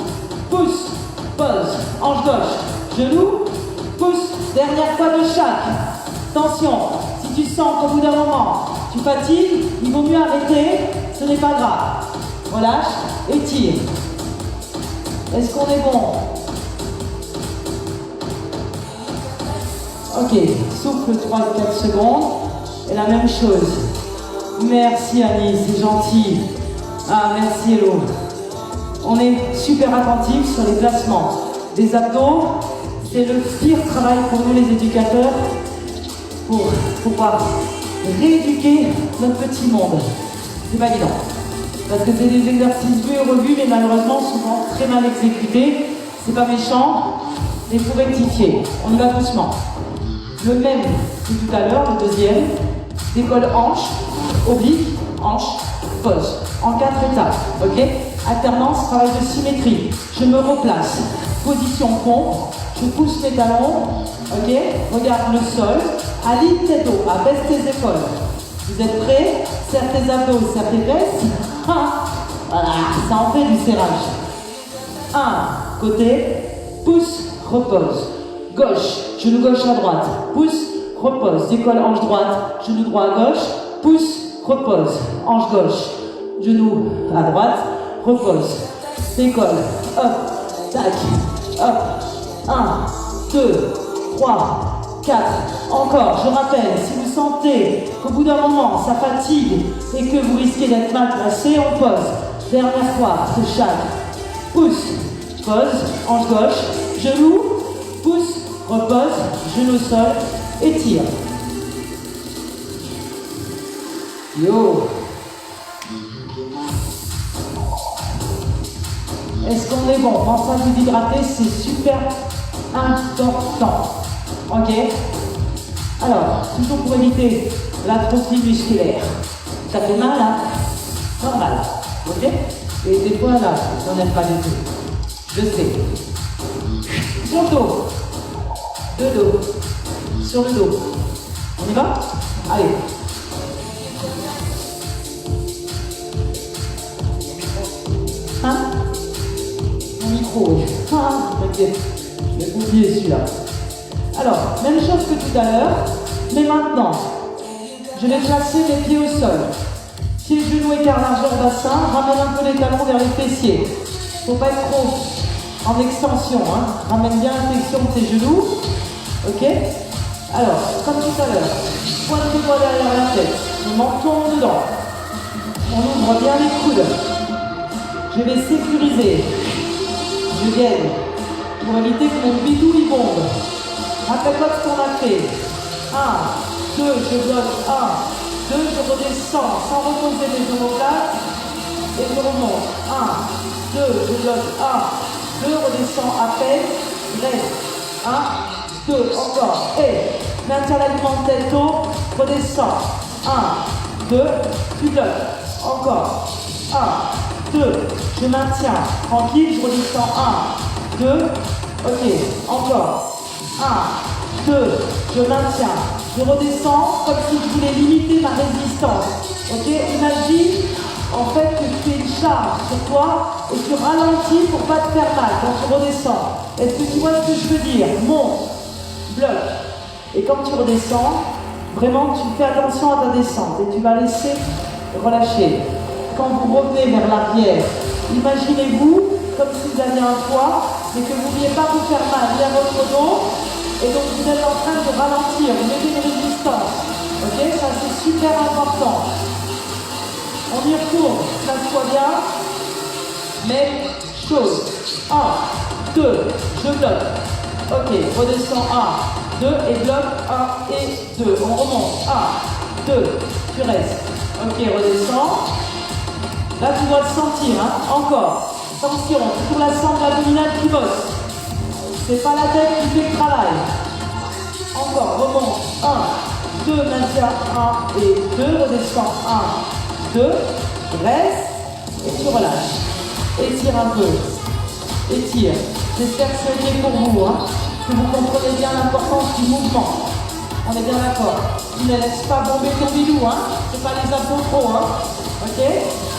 pousse, pose, hanche gauche, genou, pousse. Dernière fois de chaque. Attention, si tu sens qu'au bout d'un moment, tu fatigues, il vaut mieux arrêter, ce n'est pas grave. Relâche, étire. Est-ce qu'on est bon? Ok, souffle 3-4 secondes. Et la même chose. Merci Annie, c'est gentil. Ah, merci Hello. On est super attentif sur les placements. Les abdos, c'est le pire travail pour nous les éducateurs pour pouvoir rééduquer notre petit monde. C'est pas évident. Parce que c'est des exercices vus et revus, mais malheureusement souvent très mal exécutés. C'est pas méchant, mais il faut rectifier. On y va doucement. Le même que tout à l'heure, le deuxième. Décolle hanche, oblique, hanche, pose. En 4 étapes, ok? Alternance, travail de symétrie. Je me replace. Position pompe. Je pousse mes talons, ok? Regarde le sol. Aligne tes dos, abaisse tes épaules. Vous êtes prêts? Serre tes abdos, serre tes fesses. Voilà, ça en fait du serrage. 1, côté, pousse, repose. Gauche, genou gauche à droite, pousse, repose. Décolle hanche droite, genou droit à gauche, pousse, repose. Hanche gauche, genou à droite, repose. Décolle, hop, tac, hop. 1, 2, 3, 4. Encore, je rappelle, si vous sentez qu'au bout d'un moment ça fatigue et que vous risquez d'être mal placé, on pose. Dernière fois de chaque. Pousse, pose, hanche gauche, genou, pousse, repose, genou au sol, étire. Yo. Est-ce qu'on est bon? Pensez à vous hydrater, c'est super important. Ok? Alors, toujours pour éviter l'atrophie musculaire. Ça fait mal, hein? Normal. Ok? Et des fois là, on n'aime pas du tout. Je sais. Sur dos. De dos. sur le dos. On y va? Allez. Hein? Mon micro, oui. Ah, t'inquiète. Je vais oublier celui-là. Alors, même chose que tout à l'heure, mais maintenant, je vais placer mes pieds au sol. Pieds, genoux, écart largeur bassin, ramène un peu les talons vers les fessiers. Faut pas être trop en extension, hein. Ramène bien la flexion de tes genoux. Ok? Alors, comme tout à l'heure, pointe de doigts derrière la tête, le menton dedans. On ouvre bien les coudes. Je vais sécuriser. Je gaine pour éviter que mon bidou y bombe. Rappelle-toi ce qu'on a fait. 1, 2, je bloque. 1, 2, je redescends sans reposer les omoplates. Et je remonte. 1, 2, je bloque. 1, 2, redescends à peine. Reste. 1, 2, encore. Et maintiens l'alignement de tête haut. Redescends. 1, 2, tu bloques. Encore. 1, 2, je maintiens. Tranquille, je redescends. 1, 2, ok. Encore. 1, 2, je maintiens. Je redescends comme si je voulais limiter ma résistance. Ok? Imagine en fait que tu fais une charge sur toi et tu ralentis pour pas te faire mal quand tu redescends. Est-ce que tu vois ce que je veux dire? Monte, bloque. Et quand tu redescends, vraiment tu fais attention à ta descente et tu vas laisser relâcher. Quand vous revenez vers l'arrière, imaginez-vous comme si vous aviez un poids, mais que vous ne vouliez pas vous faire mal vers votre dos, et donc vous êtes en train de ralentir, vous mettez une résistance. Ok? Ça c'est super important. On y retourne, place-toi bien. Même chose. 1, 2, je bloque. Ok, redescends 1, 2 et bloque 1 et 2. On remonte. 1, 2, tu restes. Ok, redescends. Là, tu dois le sentir, hein. Encore. Attention, c'est pour la sangle abdominale qui bosse. C'est pas la tête qui fait le travail. Encore, remonte. 1, 2, maintiens. 1 et 2, redescends. 1, 2, reste et tu relâches. Étire un peu. Étire. J'espère que c'est ok pour vous, hein, que vous comprenez bien l'importance du mouvement. On est bien d'accord. Tu ne laisses pas bomber ton bidou, hein. C'est pas les abdos trop, hein. Ok?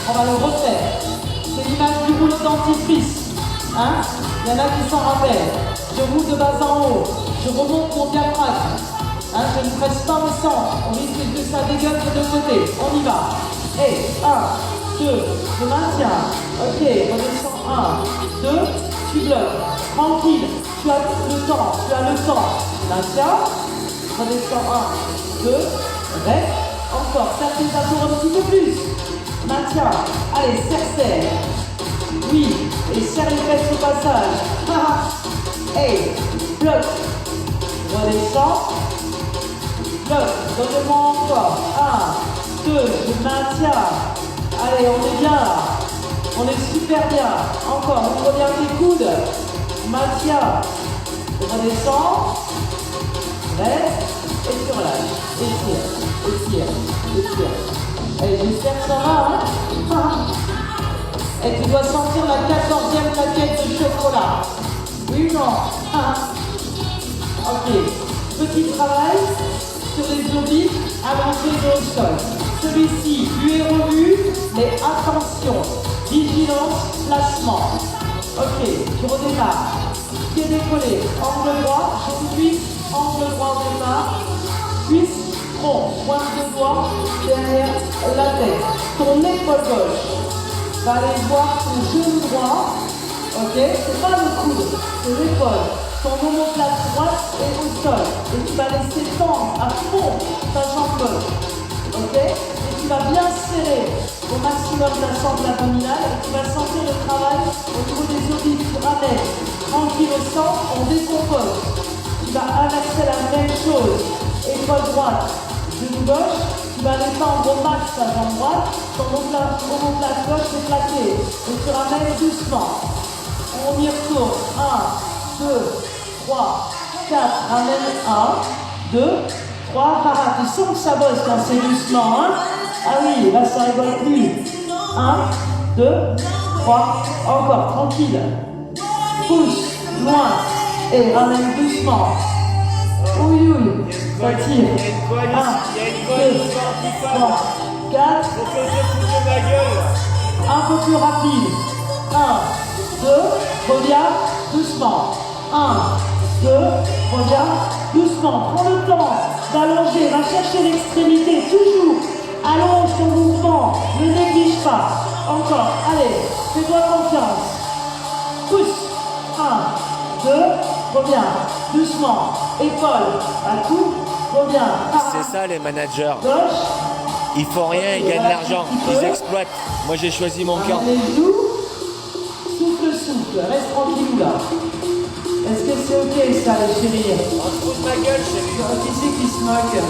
On va le refaire. C'est l'image du rouleau dentifrice. Hein? Il y en a qui s'en rappellent. Je roule de bas en haut. Je remonte mon diaphragme. Hein? Je ne presse pas le sang. On risque que ça dégueule de deux côtés. On y va. Et 1, 2, je maintiens. Ok, redescends. 1, 2, tu bloques. Tranquille. Tu as le temps. Tu as le temps. Maintiens. Redescends. 1, 2, reste. Encore. Serre tes abdos un petit peu plus. Maintiens. Allez, serre. Oui. Et serre les fesses au passage. Hey, bloque. Redescends. Bloque. Donne-moi encore. 1, 2, je maintiens. Allez, on est bien là. On est super bien. Encore, ouvre bien tes coudes. Maintiens. Redescends. Reste. Et tu relâches. Étire. Allez, j'espère que ça va, hein. Et tu dois sentir la 14e plaquette de chocolat. Oui ou non? Ok. Petit travail sur les obliques allongés au sol. Celui-ci, lui est revu, mais attention, vigilance, placement. Ok, tu redémarres. Pied décollé, angle droit, genou cuisse, angle droit au départ. Cuisse, tronc, pointe de doigt derrière la tête. Ton épaule gauche va aller voir ton genou droit. Ok, c'est pas le coude, c'est l'épaule. Ton omoplate droite est au sol. Et tu vas laisser tendre à fond ta jambe gauche. Ok? Et tu vas bien serrer au maximum ta sangle abdominale et tu vas sentir le travail au niveau des obliques. Tu ramènes tranquille au centre, on décompose. Tu vas inverser la même chose. Épaule droite, genou gauche. Tu vas détendre au max ta jambe droite. Ton omoplate gauche est plaqué. Et tu ramènes doucement. On y retourne. 1, 2, 3, 4. Ramène 1, 2, 3. Tu sens que ça bosse quand c'est doucement. Hein? Ah oui, là ça rigole plus. 1, 2, 3. Encore, tranquille. Pousse, loin. Et ramène doucement. Oui, oui, ça tire. Il y a une coalition, il y a une coalition anti-fan. 3, 4, Faut que je foute de ma gueule. un peu plus rapide. 1, 2, reviens, doucement. 1, 2, reviens, doucement. Prends le temps d'allonger, va chercher l'extrémité, toujours. Allonge ton mouvement, ne néglige pas. Encore, allez, fais-toi confiance. Pousse. 1, 2, reviens, doucement. Épaule, à tout, reviens. C'est ça les managers. Gauche. Ils font rien, ils gagnent de l'argent, ils exploitent. Moi j'ai choisi mon camp. Les genoux, souffle, souffle, reste tranquille là. Est-ce que c'est ok ça les chéris? On se fout de ma gueule, chérie. Qui c'est qui se moque? Il y a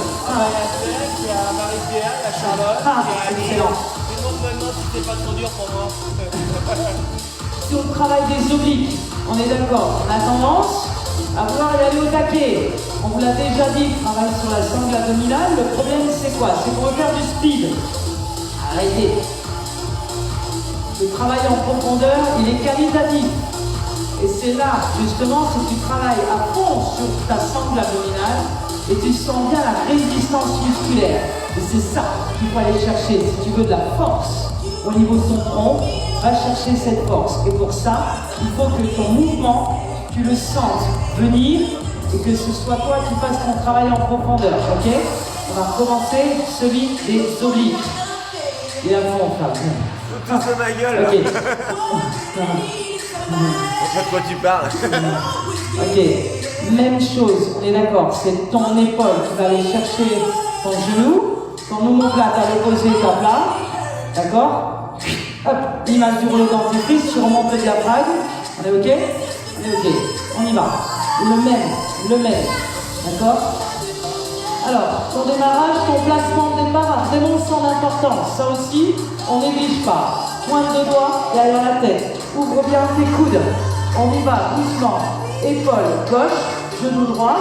Steph, il y a Marie-Pierre, il y a Charlotte, Ah, il y a Annie. excellent. Tout le monde me demande si c'est pas trop dur pour moi. Si on travaille des obliques, on est d'accord, on a tendance à vouloir y aller au taquet. On vous l'a déjà dit, travaille sur la sangle abdominale. Le problème c'est quoi? C'est qu'on veut faire du speed. Arrêtez. Le travail en profondeur, il est qualitatif. Et c'est là, justement, si tu travailles à fond sur ta sangle abdominale et tu sens bien la résistance musculaire. Et c'est ça qu'il faut aller chercher. Si tu veux de la force au niveau de ton tronc, va chercher cette force. Et pour ça, il faut que ton mouvement, tu le sentes venir et que ce soit toi qui fasses ton travail en profondeur. Ok? On va recommencer celui des obliques. Et à fond, Fab. Tous de ma gueule. Ok. Je sais de quoi tu parles. Ok, même chose, on est d'accord, c'est ton épaule qui va aller chercher ton genou, ton omoplate à l'opposé est à plat, d'accord? Hop, l'image du rouleau dentifrice, tu remontes le diaphragme, on est ok? On est ok, on y va. Le même, d'accord? Alors, ton démarrage, ton placement de départ a vraiment son importance, ça aussi, on néglige pas. Pointe de doigt derrière la tête. Ouvre bien tes coudes. On y va doucement. Épaule gauche, genou droit.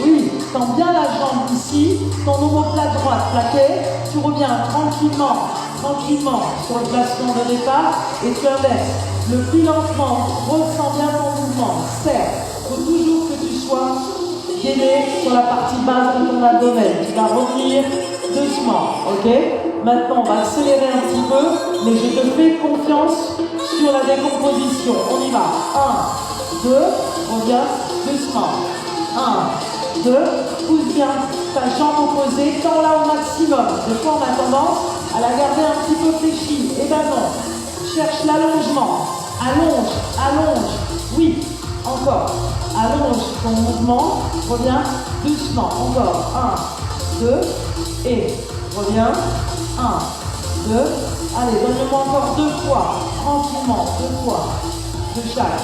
Oui, tends bien la jambe ici. Ton omoplate droite plaqué. Tu reviens tranquillement sur le placement de départ et tu inverses. Le plus lentement, ressens bien ton mouvement. Serre. Il faut toujours que tu sois gainé sur la partie basse de ton abdomen. Tu vas revenir doucement, ok? Maintenant, on va accélérer un petit peu, mais je te fais confiance sur la décomposition. On y va. 1, 2, reviens doucement. 1, 2, pousse bien ta jambe opposée, tends-la au maximum. Des fois, on a tendance à la garder un petit peu fléchie. Eh ben non. Cherche l'allongement. Allonge, allonge. Oui, encore. Allonge ton mouvement. Reviens doucement. Encore. 1, 2, et reviens. 1, 2, allez, donne-moi encore 2 fois, tranquillement, 2 fois, de chaque.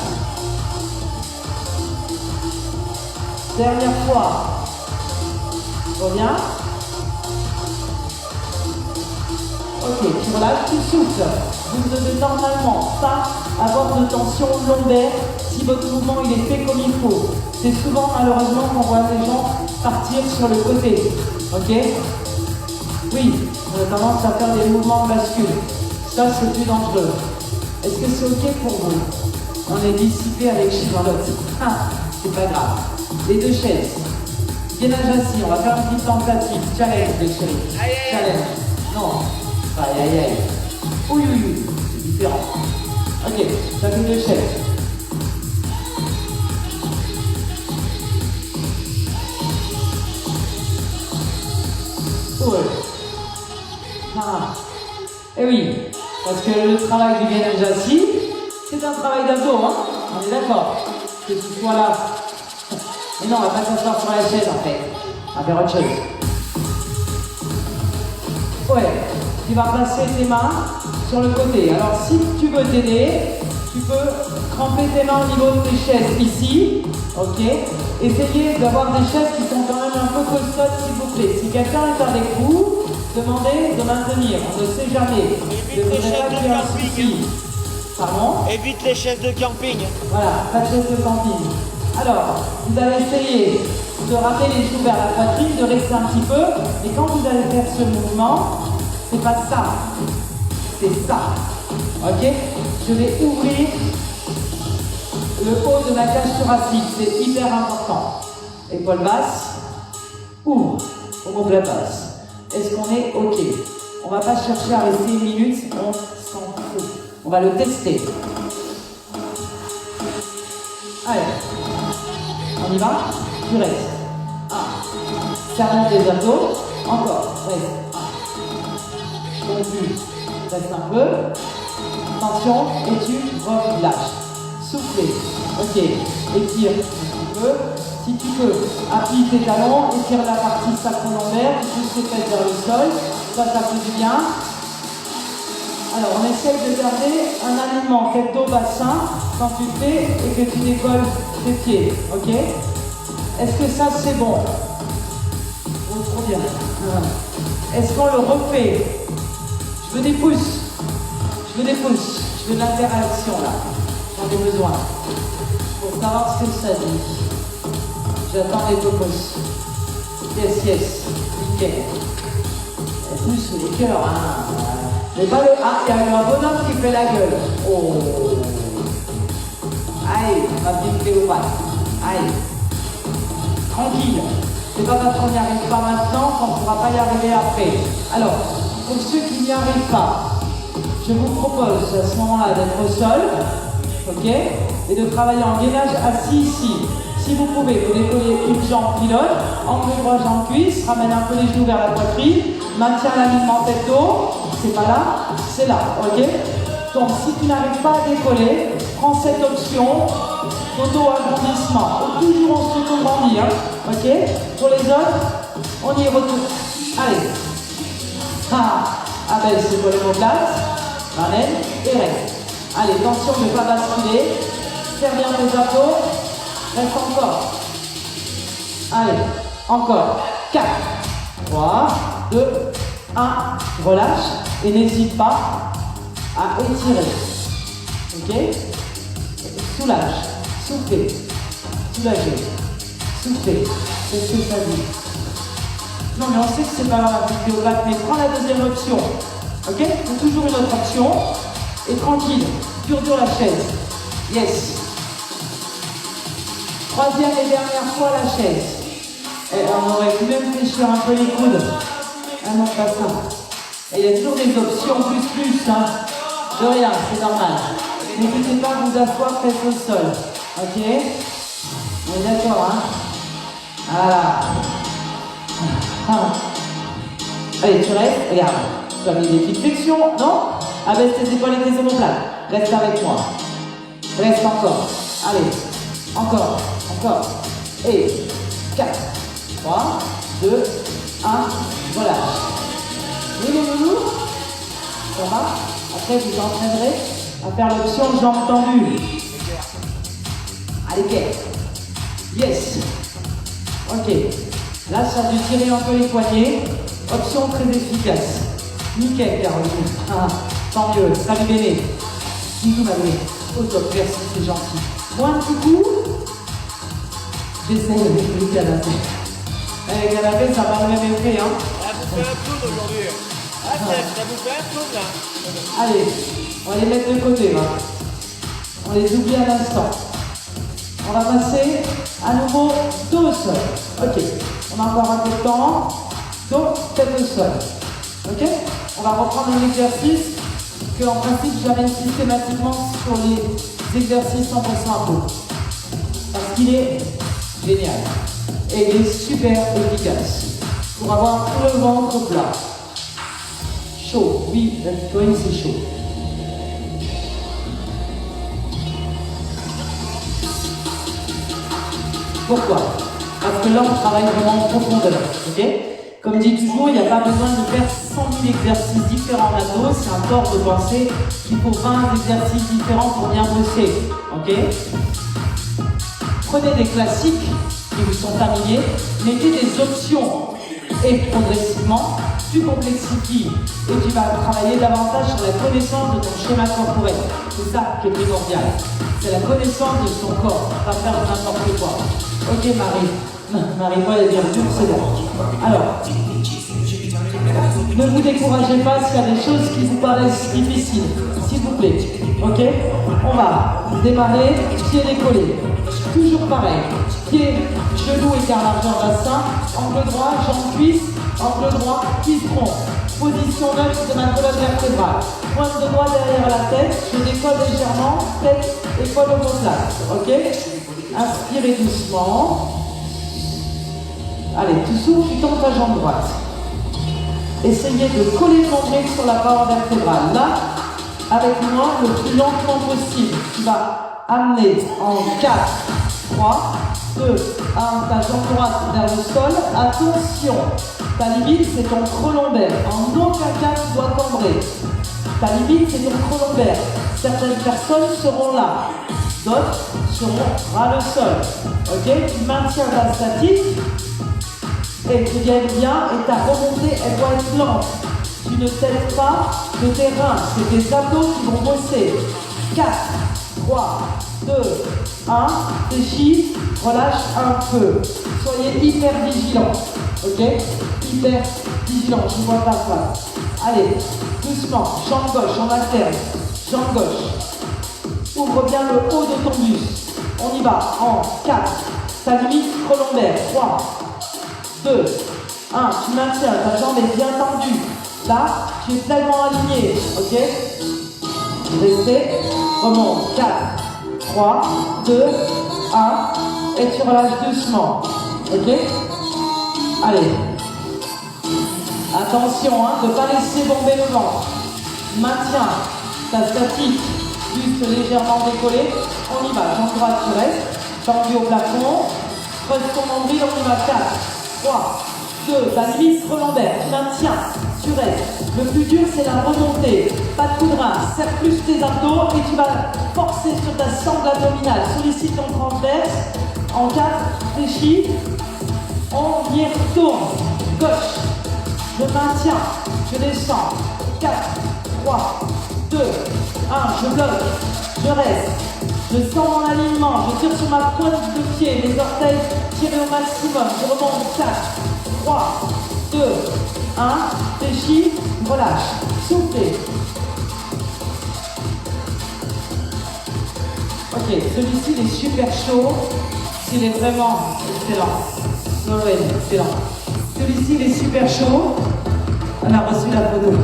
Dernière fois, reviens. Ok, tu relâches, tu souffles. Vous ne devez normalement pas avoir de tension lombaire si votre mouvement il est fait comme il faut. C'est souvent malheureusement qu'on voit les gens partir sur le côté. Ok? Oui, on a tendance à faire des mouvements bascules. Ça, c'est plus dangereux. Est-ce que c'est ok pour vous? On est dissipé avec Charlotte. Ah, c'est pas grave. Les deux chaises. Gainage assis, on va faire un petit tentative. Challenge, les chéris. Challenge. Non. Aïe, aïe, aïe. Oui, oui, oui. C'est différent. Ok, ça fait deux chaises. Ouais. Ah. Et oui, parce que le travail du gainage assis, c'est un travail d'abdos, hein. On est d'accord. Que tu sois là. Mais non, on va pas s'asseoir sur la chaise en fait. On va faire autre chose. Ouais, tu vas placer tes mains sur le côté. Alors si tu veux t'aider, tu peux cramper tes mains au niveau de tes chaises ici. Ok. Essayez d'avoir des chaises qui sont quand même un peu costaudes s'il vous plaît. Si quelqu'un est avec vous, demandez de maintenir. On ne sait jamais. Évite les chaises de camping. Pardon? Évite les chaises de camping. Voilà, pas de chaise de camping. Alors, vous allez essayer de ramener les genoux vers la poitrine, de rester un petit peu. Et quand vous allez faire ce mouvement, c'est pas ça. C'est ça. Ok? Je vais ouvrir le haut de la cage thoracique. C'est hyper important. Épaule basse. ouvre, omoplate basse. Est-ce qu'on est OK? On va pas chercher à rester 1 minute, on s'en fout. On va le tester. Allez, on y va? Tu restes. 1. Serment des abdos. Encore, reste. 1. Continue. Reste un peu. Tension, et tu relâches. Soufflez. Ok. Étire un petit peu. Si tu peux, appuie tes talons, étire la partie sacro-lombaire, pousse tes fesses vers le sol. Ça fait du bien. Alors, on essaye de garder un alignement tête dos bassin quand tu fais et que tu décolles tes pieds. Ok? Est-ce que ça, c'est bon? Oh, trop bien. Est-ce qu'on le refait? Je veux des pouces. Je veux des pouces. Je veux de l'interaction là. J'en ai besoin. Pour savoir ce que ça dit. J'attends les pouces. Yes, yes. Nickel. Les pouces ou les cœurs, hein. Mais pas le. Ah, il y a eu un bonhomme qui fait la gueule. Oh. Aïe, ma petite Cléopâtre. Aïe. Tranquille. C'est pas parce qu'on n'y arrive pas maintenant qu'on ne pourra pas y arriver après. Alors, pour ceux qui n'y arrivent pas, je vous propose à ce moment-là d'être au sol, ok, et de travailler en gainage assis ici. Si vous pouvez, vous décollez une jambe pilote, ancre droit, jambe cuisse, ramène un peu les genoux vers la poitrine, maintiens l'alignement tête-dos, c'est pas là, c'est là, ok. Donc si tu n'arrives pas à décoller, prends cette option d'auto-agrandissement. Toujours on s'auto-grandit, hein, ok. Pour les autres, on y retourne. Allez. Abaisse c'est pour l'omoplate, ramène et reste. Allez, attention de ne pas basculer. Serre bien tes abdos. Reste encore. Allez, encore. 4, 3, 2, 1. Relâche et n'hésite pas à étirer. Ok? Soulage. Soufflez. Soulagez. Soufflez. C'est ce que ça dit. Non mais on sait que c'est pas la vidéo-là, mais prends la deuxième option. Ok? C'est toujours une autre option. Et tranquille. Dur la chaise. Yes. Troisième et dernière fois la chaise. Et on aurait pu même fléchir un peu les coudes. Ah non, pas ça. Et il y a toujours des options plus, hein. De rien, c'est normal. N'hésitez pas à vous asseoir tête au sol. Ok? On est d'accord, hein? Voilà. Allez, tu restes, regarde. Tu as mis des petites flexions, non? Abaisse tes épaules et tes omoplates. Reste avec moi. Reste encore. Allez. Encore. Et 4, 3, 2, 1. Relâche. Loulou. Ça va? Après, vous entraînerez à faire l'option jambes tendues. Allez, quête. Yes. Ok. Là, ça a dû tirer un peu les poignets. Option très efficace. Nickel, Caroline. Tant mieux. Salut, Béné. Bisous, ma bébé. Au top, merci, c'est gentil. Moi, un petit coup. J'essaie avec le canapé. Avec le canapé, ça va le même effet, hein. Ah, vous faites un clown aujourd'hui. Ah, ça vous fait un clown, là. Allez, on va les mettre de côté, là. On les oublie à l'instant. On va passer à nouveau dos au sol. Ok, on a encore un peu de temps. Dos, tête au sol. Ok? On va reprendre un exercice que en principe j'amène systématiquement sur les exercices 100% à peau. Parce qu'il est génial. Et il est super efficace. Pour avoir tout le ventre plat. Chaud, oui, la Bitcoin c'est chaud. Pourquoi? Parce que là on travaille vraiment en profondeur, ok? Comme dit toujours, il n'y a pas besoin de faire 100 000 exercices différents en abdos, c'est un tort de penser qu'il faut 20 exercices différents pour bien bosser, ok? Prenez des classiques qui vous sont familiers, mettez des options et progressivement, tu complexifies et tu vas travailler davantage sur la connaissance de ton schéma corporel. C'est ça qui est primordial. C'est la connaissance de son corps, pas faire n'importe quoi. Ok Marie-Paul est bien sûr, c'est bon. Alors, ne vous découragez pas s'il y a des choses qui vous paraissent difficiles, s'il vous plaît. Ok? On va démarrer, pied décollé. toujours pareil. Pied, genou, écart largeur bassin. Angle droit, jambe cuisse. Angle droit, cuisse tronc. Position neutre de ma colonne vertébrale. Pointe de doigt derrière la tête. Je décolle légèrement. Tête, épaule omoplate. Ok? Inspirez doucement. Allez, tu souffles, tu tends ta jambe droite. Essayez de coller ton nombril sur la paroi vertébrale. Là, avec moi, le plus lentement possible. Tu vas amener en 4, 3, 2, 1, ta jambe droite vers le sol. Attention, ta limite, c'est ton creux lombaire. En aucun cas, tu dois cambrer. Ta limite, c'est ton creux lombaire. Certaines personnes seront là. D'autres seront ras le sol. Ok? Tu maintiens ta statique. Et tu gagnes bien, et ta remontée, elle doit être lente. Tu ne t'aides pas de tes reins, c'est tes abdos qui vont bosser. 4, 3, 2, 1, fléchis, relâche un peu. Soyez hyper vigilants, ok? Hyper vigilants, je ne vois pas ça. Allez, doucement, jambe gauche, en alterne, jambe gauche. Ouvre bien le haut de ton buste. On y va, en 4, ta limite prolombaire, 3, 2, 1, tu maintiens, ta jambe est bien tendue. Là, tu es pleinement aligné, ok? Restez, remonte, 4, 3, 2, 1, et tu relâches doucement, ok? Allez. Attention, de ne pas laisser bomber le ventre. Maintiens ta statique, juste légèrement décollée. On y va, jambe droite, tu restes, tendu au plafond. Creuse ton nombril, on y va, 4, 3, 2, ta limite prolombaire, tu maintiens, tu restes. Le plus dur, c'est la remontée. Pas de coup de rein, serre plus tes abdos et tu vas forcer sur ta sangle abdominale. Sollicite ton transverse. En 4, fléchis. On y retourne. Gauche. Je maintiens, je descends. 4, 3, 2, 1, je bloque, je reste. Je sens mon alignement, je tire sur ma pointe de pied, mes orteils tirés au maximum. Je remonte, 4, 3, 2, 1, fléchis, relâche, soufflez. Ok, celui-ci il est super chaud, il est vraiment excellent. Noël, excellent. Celui-ci il est super chaud. On a reçu la photo.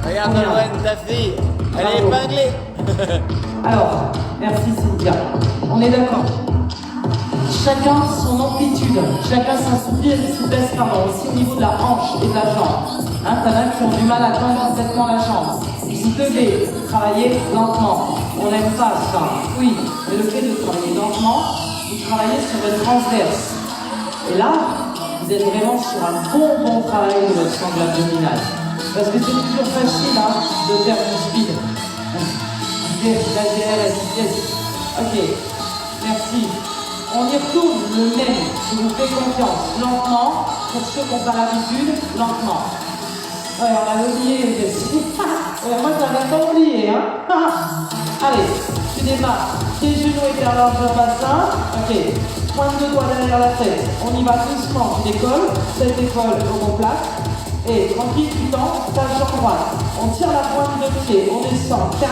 Regarde Lorraine, ta fille, elle est épinglée. Alors, merci Cynthia. On est d'accord. Chacun son amplitude, chacun sa souplesse, pardon, aussi au niveau de la hanche et de la jambe. T'en as qui ont du mal à tendre complètement la jambe. Vous devez travailler lentement. On n'aime pas ça. Oui, mais le fait de travailler lentement, vous travaillez sur votre transverse. Et là, vous êtes vraiment sur un bon travail de votre sangle abdominale. Parce que c'est toujours facile de faire du speed. La vitesse. Ok, merci. On y retourne le même, je vous fais confiance. Lentement, pour ceux qui n'ont pas l'habitude, lentement. Ouais, on a oublié. Moi, je l'avais pas oublié. Allez, tu démarres. Tes genoux écart largeur bassin. Ok, pointe de doigt derrière la tête. On y va doucement, tu décolles. Cette épaule omoplate. Et tranquille, tu tends ta jambe droite. On tire la pointe de pied. On descend. 4,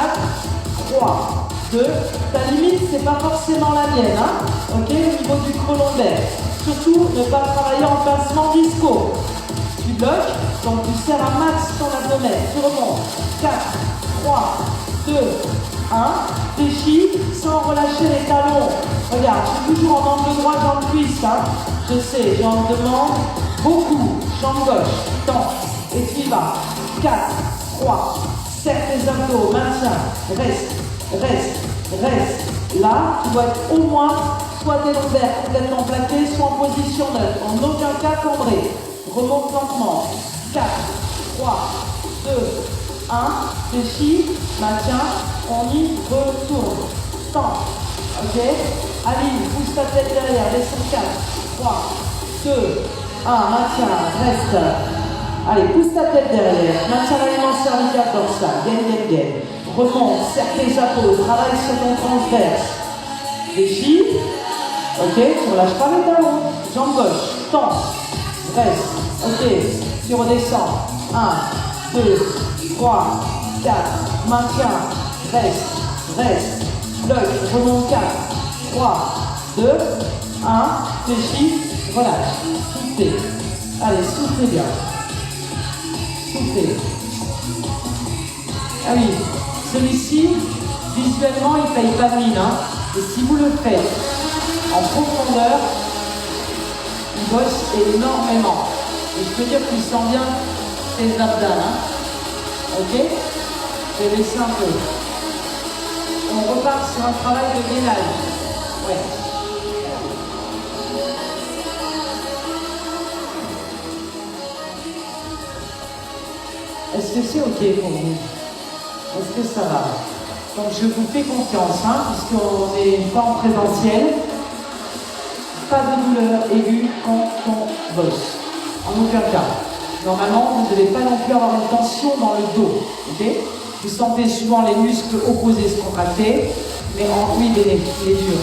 3, 2. Ta limite, c'est pas forcément la mienne. Ok, au niveau du creux lombaire. Surtout, ne pas travailler en placement disco. Tu bloques, donc tu serres un max ton abdomen. Tu remontes. 4, 3, 2, 1. Fléchis sans relâcher les talons. Regarde, je suis toujours en angle droit, jambe cuisse. Je sais, j'en demande beaucoup. Jambe gauche, tends. Et tu y vas. 4, 3, serre tes abdos, maintiens. Reste. Là, tu dois être au moins soit tes lombaires complètement plaqués, soit en position neutre. En aucun cas cambré. Remonte lentement. 4, 3, 2, 1. Fléchis, maintiens. On y retourne. Tends. Ok. Aligne, pousse ta tête derrière. Descends. 4, 3, 2, 1. Maintiens. Reste. Allez, pousse ta tête derrière. Maintiens l'alignement cervical dorsal. Gaine. Remonte, serre tes abdos, travaille sur ton transverse. Fléchis. Ok, tu relâches pas les talons. Jambe gauche, tends. Reste. Ok, tu redescends. 1, 2, 3, 4. Maintiens. Reste. Bloc. Remonte. 4, 3, 2, 1, fléchis, relâche, soufflez. Allez, soufflez bien. Soufflez. Ah oui, celui-ci, visuellement, il ne paye pas de mine. Hein. Et si vous le faites en profondeur, il bosse énormément. Et je peux dire qu'il sent bien les abdos. Hein. Ok? Je vais baisser un peu. On repart sur un travail de gainage. Ouais. Est-ce que c'est ok pour vous? Est-ce que ça va? Donc je vous fais confiance, hein, puisqu'on n'est pas en présentiel. Pas de douleur aiguë quand on bosse. En aucun cas. Normalement, vous ne devez pas non plus avoir une tension dans le dos. Okay, vous sentez souvent les muscles opposés se contracter, mais oui, il est dur.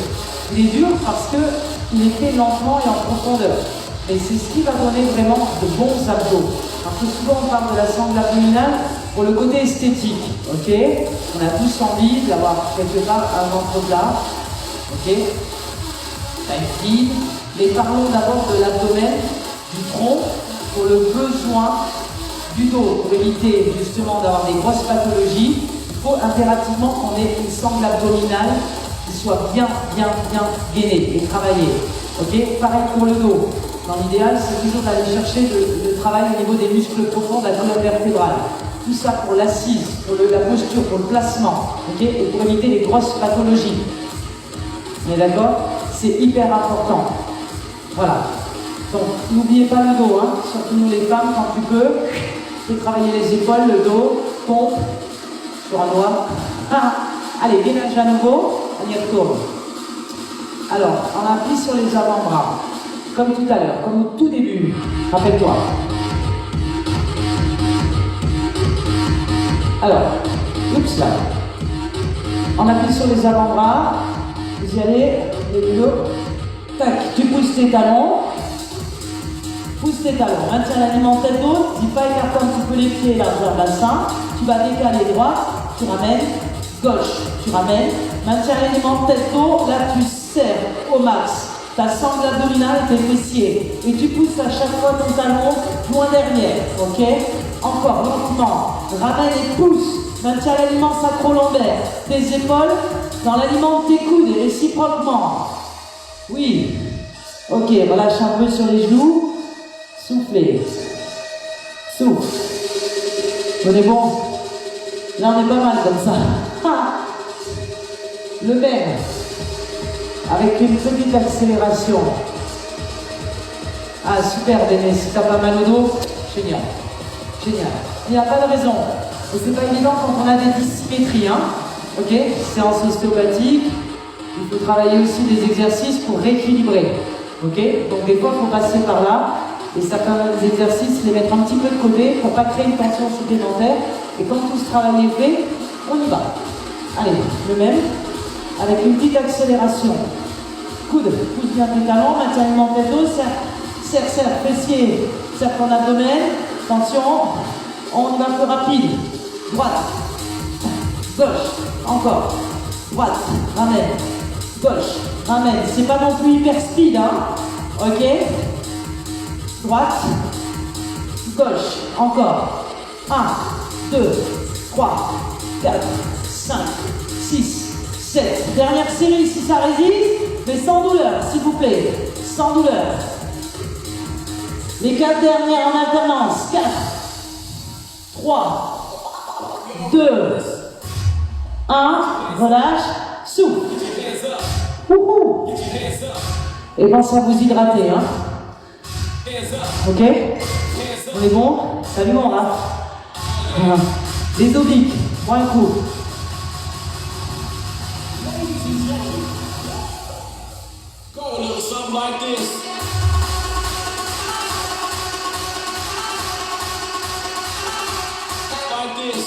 Il est dur parce qu'il est fait lentement et en profondeur. Et c'est ce qui va donner vraiment de bons abdos. Parce que souvent on parle de la sangle abdominale pour le côté esthétique. Ok, on a tous envie d'avoir quelque part un ventre plat. Ok, vide. Mais parlons d'abord de l'abdomen, du tronc, pour le besoin du dos, pour éviter justement d'avoir des grosses pathologies. Il faut impérativement qu'on ait une sangle abdominale qui soit bien gainée et travaillée. Ok, pareil pour le dos. Dans l'idéal, c'est toujours d'aller chercher le travail au niveau des muscles profonds de la colonne vertébrale. Tout ça pour l'assise, pour la posture, pour le placement, okay, et pour éviter les grosses pathologies. On est d'accord? C'est hyper important. Voilà. Donc, n'oubliez pas le dos, hein. Surtout nous les femmes, quand tu peux, fais travailler les épaules, le dos, pompe, sur un doigt. Ah. Allez, gainage à nouveau, on y retourne. Alors, on appuie sur les avant-bras. Comme tout à l'heure, comme au tout début. Rappelle-toi. Alors, oups là. On appuie sur les avant-bras. Vous y allez, les dos. Tac, tu pousses tes talons. Pousse tes talons. Maintiens l'alignement tête haute. Dis pas écarter un petit peu les pieds, largeur bassin. Tu vas décaler droite. Tu ramènes. Gauche. Tu ramènes. Maintiens l'alignement tête haut. Là, tu serres au max ta sangle abdominale et tes fessiers. Et tu pousses à chaque fois ton talon loin derrière. Ok? Encore lentement. Ramène et pousse. Maintiens l'alignement sacro-lombaire. Tes épaules dans l'alignement de tes coudes et réciproquement. Oui. Ok, relâche un peu sur les genoux. Soufflez. Souffle. On est bon? Là, on est pas mal comme ça. Le même. Avec une petite accélération. Ah, super, Déné. Si t'as pas mal au dos, génial. Génial. Il n'y a pas de raison. Et c'est pas évident quand on a des dissymétries, hein. Ok? Séance ostéopathique. Il faut travailler aussi des exercices pour rééquilibrer. Ok? Donc des fois, il faut passer par là. Et certains exercices, les mettre un petit peu de côté pour pas créer une tension supplémentaire. Et quand tout ce travail est fait, on y va. Allez, le même. Avec une petite accélération. Coude, pousse bien tes talons, maintiens l'alignement tête haute, serre, fessier, serre ton abdomen. Attention, on y va plus rapide. Droite, gauche, encore. Droite, ramène, gauche, ramène. C'est pas non plus hyper speed, hein. Ok? Droite, gauche, encore. 1, 2, 3, 4, 5, 6, 7. Dernière série si ça résiste, mais sans douleur, s'il vous plaît. Sans douleur. Les 4 dernières en alternance. 4, 3, 2, 1. Relâche. Souffle. Et pensez à vous hydrater, hein. Ok? On est bon? Salut mon Raph. Voilà. Les obliques. Prends un coup. Go a little something like this. Like this.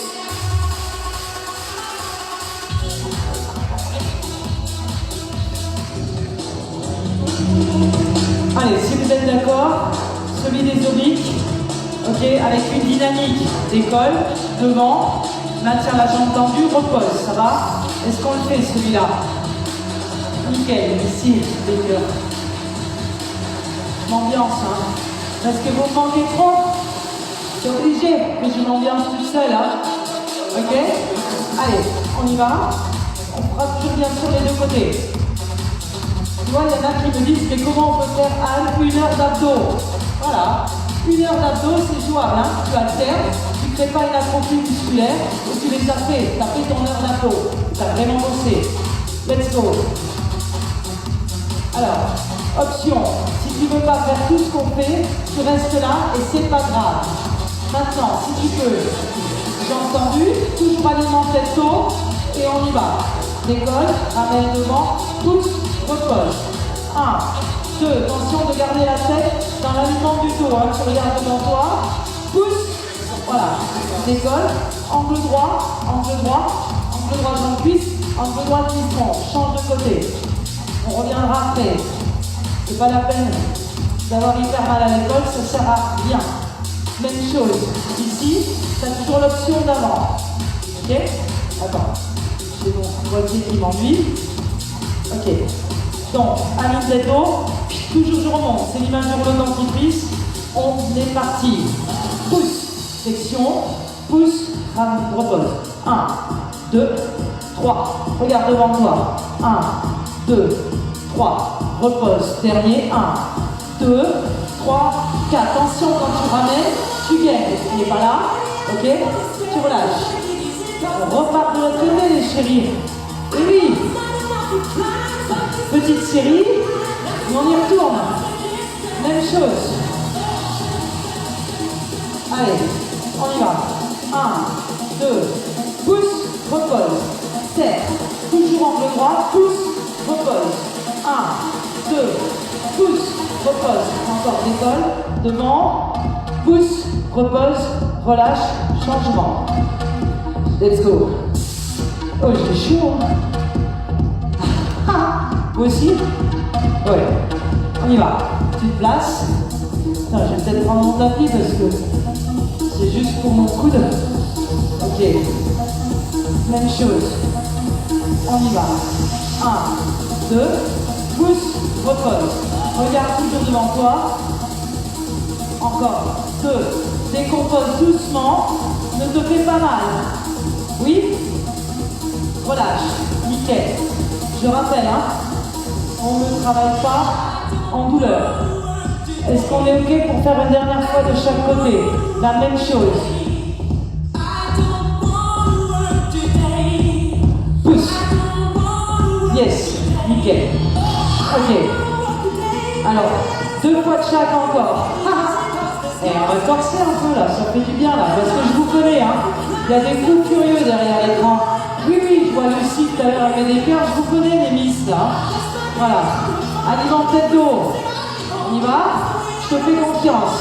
Allez, si vous êtes d'accord, celui des obliques, ok, avec une dynamique d'école, devant, maintient la jambe tendue, repose, ça va? Est-ce qu'on le fait celui-là? Nickel, ici, les cœurs. Je m'ambiance, hein. Parce que vous manquez trop. C'est obligé que je m'ambiance tout seul, hein. Ok? Allez, on y va. On fera toujours bien sûr les deux côtés. Tu vois, il y en a qui me disent, mais comment on peut faire une heure d'abdos? Voilà. 1 heure d'abdos, c'est jouable, hein. Tu alternes, tu ne crées pas une atrophie musculaire, et tu les as fait. Tu as fait ton heure d'abdos. Tu as vraiment bossé. Let's go. Alors, option, si tu ne veux pas faire tout ce qu'on fait, tu restes là et c'est pas grave. Maintenant, si tu peux, j'ai entendu, toujours alimenter le dos et on y va. Décolle, ramène devant, pousse, repose. 1, 2, attention de garder la tête dans l'alignement du dos, hein. Tu regardes devant toi, pousse, voilà. Décolle, angle droit, jambe cuisse, angle droit du front, change de côté. On reviendra après. C'est pas la peine d'avoir hyper mal à l'épaule, ça sert à rien. Même chose. Ici, tu as toujours l'option d'avant. Ok? Attends. J'ai mon voilier qui m'ennuie. Ok. Donc, aligne les dos. Toujours je remonte. C'est l'image du rouleau dentifrice. On est parti. Pousse. Flexion. Pousse. Repose. 1, 2, 3. Regarde devant toi. 1, 2, 3. Repose. Dernier. 1, 2, 3, 4. Attention quand tu ramènes, tu gagnes. Tu n'es pas là. Ok? Tu relâches. On repart de l'autre côté, les chéris. Et oui. Petite série. Et on y retourne. Même chose. Allez, on y va. 1, 2, pousse, repose. Serre. Toujours angle droit, pousse, repose. 1, 2, pousse, repose. Encore décolle, devant, pousse, repose, relâche, changement. Let's go. Oh, j'ai chaud. Vous aussi? Ouais. On y va. Tu te places. Attends, je vais peut-être prendre mon tapis parce que c'est juste pour mon coude. Ok. Même chose. On y va. 1, 2, pousse, repose. Regarde toujours devant toi. Encore. 2. Décompose doucement. Ne te fais pas mal. Oui? Relâche. Nickel. Je rappelle, hein, on ne travaille pas en douleur. Est-ce qu'on est OK pour faire une dernière fois de chaque côté? La même chose. Pousse. Yes. Nickel. OK. Alors, 2 fois de chaque encore. Et on va forcer un peu là, ça fait du bien là, parce que je vous connais, hein. Il y a des fous curieux derrière l'écran. Oui, je vois Lucie tout à l'heure avec des cœurs, je vous connais les miss là. Voilà. Alimente tête d'eau. On y va? Je te fais confiance.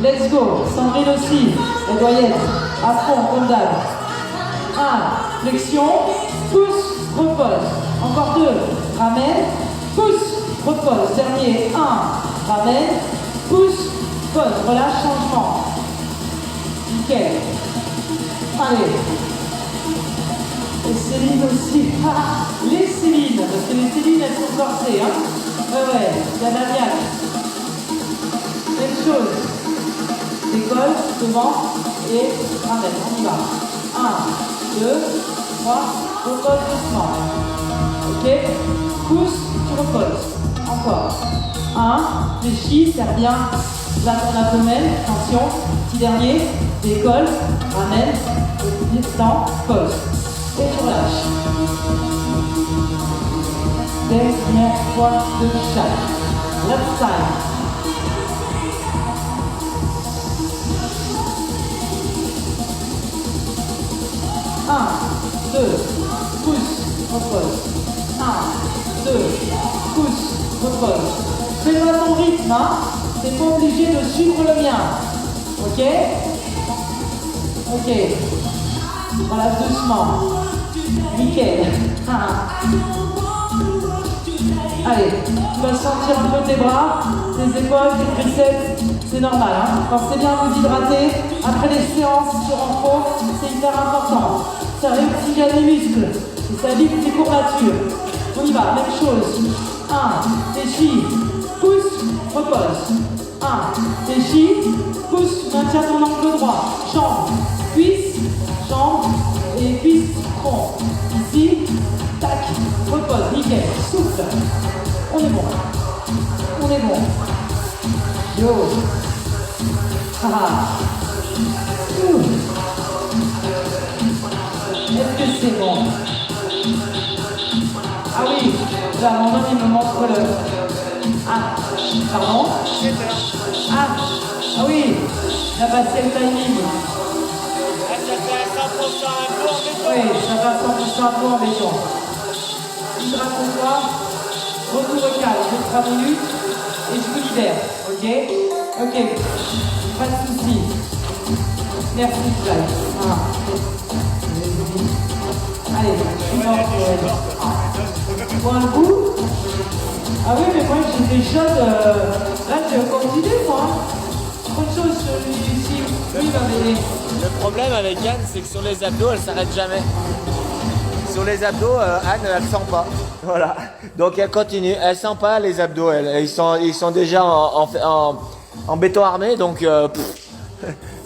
Let's go. Sandrine aussi, elle doit y être à fond, comme d'hab. 1, flexion, pousse, repose. Encore 2, ramène, pousse, repose. Dernier, 1, ramène, pousse, pose. Relâche, changement. Nickel. Allez. Et Céline aussi. Les Céline, parce que les Céline, elles sont corsées. Hein. Ouais, il y a la niaque. Même chose. Décolle, devant et ramène. On y va. 1, 2, 3, repose doucement. Ok? Pousse, tu reposes. Encore. 1, fléchis, serre bien. Là, ton abdomen. Attention. Petit dernier. Décolle, ramène. Temps, pose. Et tu relâches. Dernière fois de chaque. Left side. Un, 2, pousse, repose. 1, 2, pousse, repose. Fais-le à ton rythme, hein. T'es pas obligé de suivre le mien. Ok? Ok. Voilà, doucement. Nickel. Allez, tu vas sentir un peu tes bras, tes épaules, tes triceps. C'est normal, hein. Pensez bien à vous hydrater. Après les séances sur repos, c'est hyper important. Ça réoxygène les muscles et ça évite les courbatures. On y va, même chose. 1, fléchis, pousse, repose. 1, fléchis, pousse, maintiens ton angle droit. Jambe, cuisse, et cuisse, tronc. Ici, tac, repose, nickel, souffle. On est bon. On est bon. Yo. Ah. Est-ce que c'est bon? Ah oui, là, mon homme, il me montre le... Ah, pardon? Ah oui, il a passé le timing. Oui, ça va 100% à fond en béton. Hydrate-toi, retour au calme, je 3 minutes et je vous libère, ok? Ok, pas de soucis. Merci, Claude. Ah. Allez, je bois un coup. Ah oui, mais moi j'ai des choses. Là, j'ai encore d'idées, moi. Autre chose, ici. Lui, il va m'aider. Le problème avec Anne, c'est que sur les abdos, elle s'arrête jamais. Sur les abdos, Anne, elle sent pas. Voilà. Donc elle continue. Elle sent pas les abdos. Ils sont déjà en béton armé, donc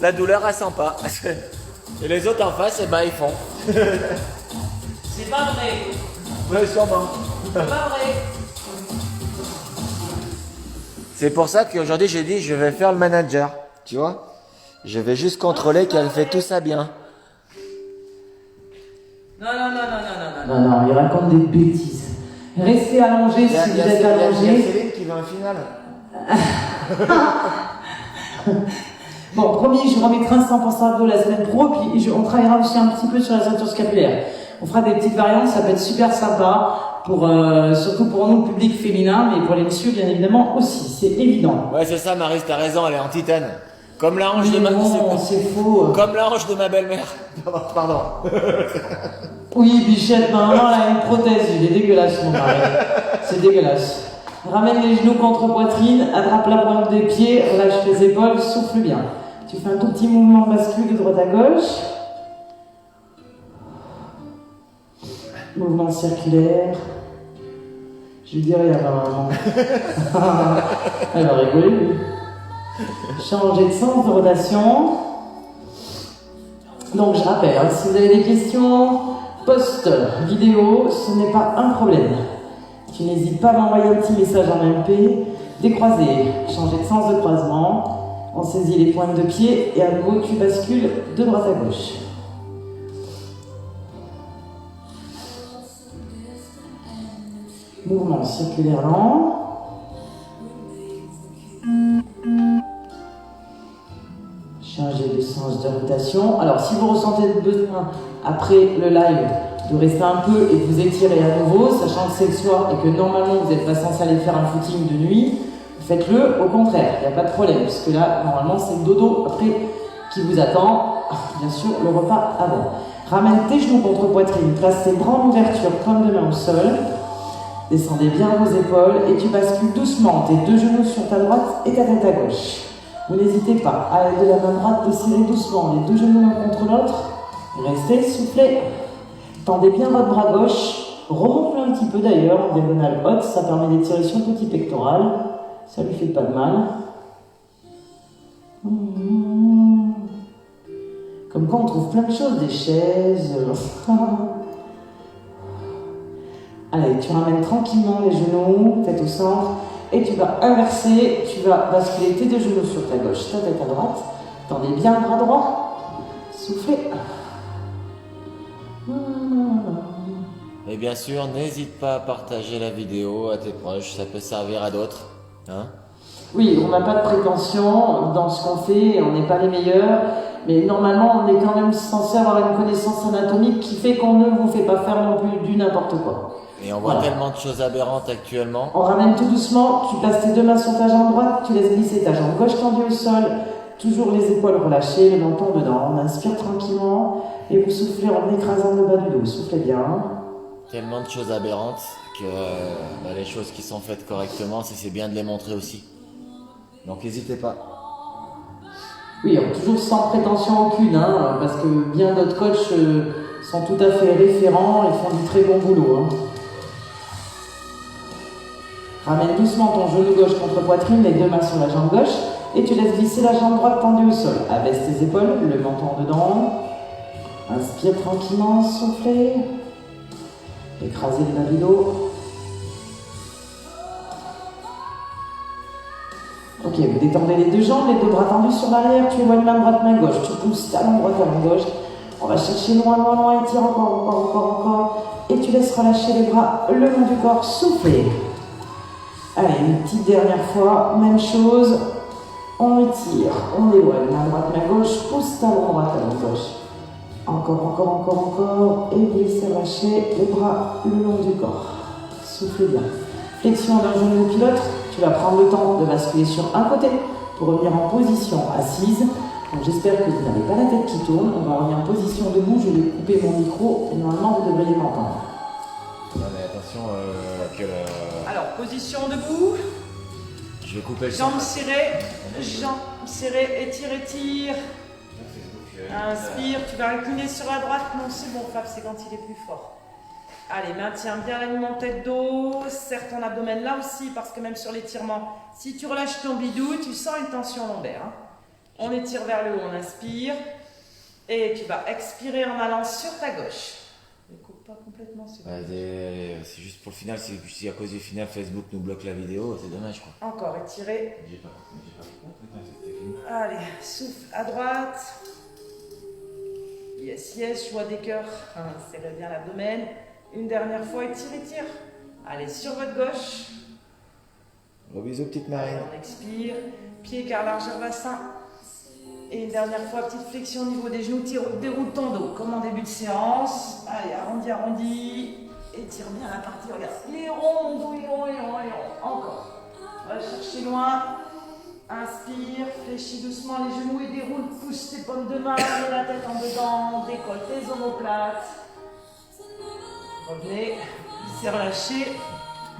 la douleur, elle sent pas. Et les autres en face, eh ben, ils font. C'est pas vrai. Oui, sûrement. C'est pas vrai. C'est pour ça qu'aujourd'hui, j'ai dit, je vais faire le manager. Tu vois? Je vais juste contrôler qu'elle fait tout ça bien. Non, non, non, non, non, non, Non, non, il raconte des bêtises. Restez allongé si vous êtes Il y a allongé. Céline qui va en finale. Bon, promis, je remettrai un 100% abdos la semaine pro, puis on travaillera aussi un petit peu sur la ceinture scapulaire. On fera des petites variantes, ça peut être super sympa, surtout pour nous, le public féminin, mais pour les messieurs, bien évidemment, aussi, c'est évident. Ouais, c'est ça, Maryse, t'as raison, elle est en titane. Comme la hanche de ma... Non, c'est faux. Comme la hanche de ma belle-mère. Pardon. Oui, Bichette, maman, elle a une prothèse, il est dégueulasse, mon mari. C'est dégueulasse. Ramène les genoux contre poitrine, attrape la pointe des pieds, relâche les épaules, souffle bien. Tu fais un tout petit mouvement de bascule de droite à gauche. Mouvement circulaire. Je lui dirai à ma maman. Elle va rigoler, lui. Changer de sens de rotation. Donc je rappelle, hein, si vous avez des questions post-vidéo, ce n'est pas un problème. Tu n'hésites pas à m'envoyer un petit message en MP, décroiser, changer de sens de croisement, on saisit les pointes de pied et à nouveau tu bascules de droite à gauche. Mouvement circulaire lent. Changer de sens de rotation. Alors si vous ressentez le besoin après le live de rester un peu et de vous étirer à nouveau, sachant que c'est le soir et que normalement vous n'êtes pas censé aller faire un footing de nuit, faites-le au contraire, il n'y a pas de problème, puisque là normalement c'est le dodo après qui vous attend, bien sûr le repas avant. Ramène tes genoux contre poitrine, place tes bras en ouverture comme de main au sol, descendez bien vos épaules et tu bascules doucement tes deux genoux sur ta droite et ta tête à gauche. Vous n'hésitez pas à aller de la main droite, desserrer doucement les deux genoux l'un contre l'autre, restez, soufflez. Tendez bien votre bras gauche, remontez un petit peu d'ailleurs en diagonale haute, ça permet d'étirer son petit pectoral, ça lui fait pas de mal. Comme quand on trouve plein de choses, des chaises. Allez, tu ramènes tranquillement les genoux, tête au centre, et tu vas inverser, tu vas basculer tes deux genoux sur ta gauche, ta tête à droite, tendez bien le bras droit, soufflez. Et bien sûr, n'hésite pas à partager la vidéo à tes proches, ça peut servir à d'autres. Hein? Oui, on n'a pas de prétention dans ce qu'on fait, on n'est pas les meilleurs, mais normalement on est quand même censé avoir une connaissance anatomique qui fait qu'on ne vous fait pas faire non plus du n'importe quoi. Et on voit tellement de choses aberrantes actuellement. On ramène tout doucement, tu places tes deux mains sur ta jambe droite, tu laisses glisser ta jambe gauche tendue au sol, toujours les épaules relâchées, le menton dedans. On inspire tranquillement et vous soufflez en écrasant le bas du dos. Soufflez bien. Tellement de choses aberrantes que les choses qui sont faites correctement, c'est bien de les montrer aussi. Donc n'hésitez pas. Oui, toujours sans prétention aucune, hein, parce que bien d'autres coachs sont tout à fait référents et font du très bon boulot. Hein. Ramène doucement ton genou gauche contre poitrine, les deux mains sur la jambe gauche. Et tu laisses glisser la jambe droite tendue au sol. Abaisse tes épaules, le menton dedans. Inspire tranquillement, soufflez. Écrasez le bas du dos. Ok, vous détendez les deux jambes, les deux bras tendus sur l'arrière. Tu éloignes main droite, main gauche. Tu pousses talon droit, talon gauche. On va chercher loin, loin, loin. Étire encore. Et tu laisses relâcher les bras le long du corps. Soufflez. Allez, une petite dernière fois. Même chose. On étire, on éloigne, main droite, main gauche, pousse talon droit, talon gauche. Encore. Et glissez, relâchez les bras le long du corps. Soufflez bien. Flexion d'un genou puis l'autre. Tu vas prendre le temps de basculer sur un côté pour revenir en position assise. Donc j'espère que vous n'avez pas la tête qui tourne. On va revenir en position debout. Je vais couper mon micro et normalement vous devriez m'entendre. Non mais attention, Alors, position debout. je vais couper le son. Jambes serrées, étire. Inspire, tu vas incliner sur la droite. Non, c'est bon, Fab, c'est quand il est plus fort. Allez, maintiens bien l'alignement tête-dos. Serre ton abdomen là aussi, parce que même sur l'étirement, si tu relâches ton bidou, tu sens une tension lombaire. Hein. On étire vers le haut, on inspire. Et tu vas expirer en allant sur ta gauche. Ne coupe pas complètement, c'est bon. C'est juste pour le final, si à cause du final Facebook nous bloque la vidéo, c'est dommage quoi. Encore, étirez. J'ai pas compris, c'était fini. Allez, souffle à droite. Yes, je vois des cœurs. Serrez bien l'abdomen. Une dernière fois, étire. Allez, sur votre gauche. Gros bisous, petite Allez, Marie. on expire. Pied, car largeur bassin. Et une dernière fois, petite flexion au niveau des genoux. Déroule ton dos, comme en début de séance. Allez, arrondi. Étire bien la partie, regarde. Les ronds, les ronds. Encore. On va chercher loin. Inspire, fléchis doucement les genoux et déroule, pousse tes paumes de main, mets la tête en dedans, décolle tes omoplates. Revenez, c'est relâché.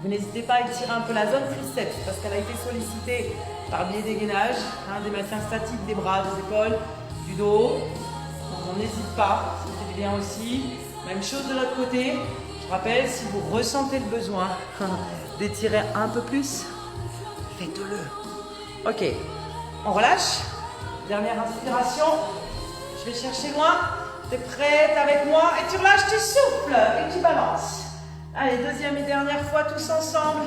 Vous n'hésitez pas à étirer un peu la zone triceps parce qu'elle a été sollicitée par biais des gainages, des maintiens statiques des bras, des épaules, du dos. Donc on n'hésite pas, ça fait du bien aussi. Même chose de l'autre côté. Je rappelle, si vous ressentez le besoin d'étirer un peu plus, faites-le. Ok, on relâche. Dernière inspiration. Je vais chercher loin. T'es prête avec moi et tu relâches, tu souffles et tu balances. Allez, deuxième et dernière fois tous ensemble.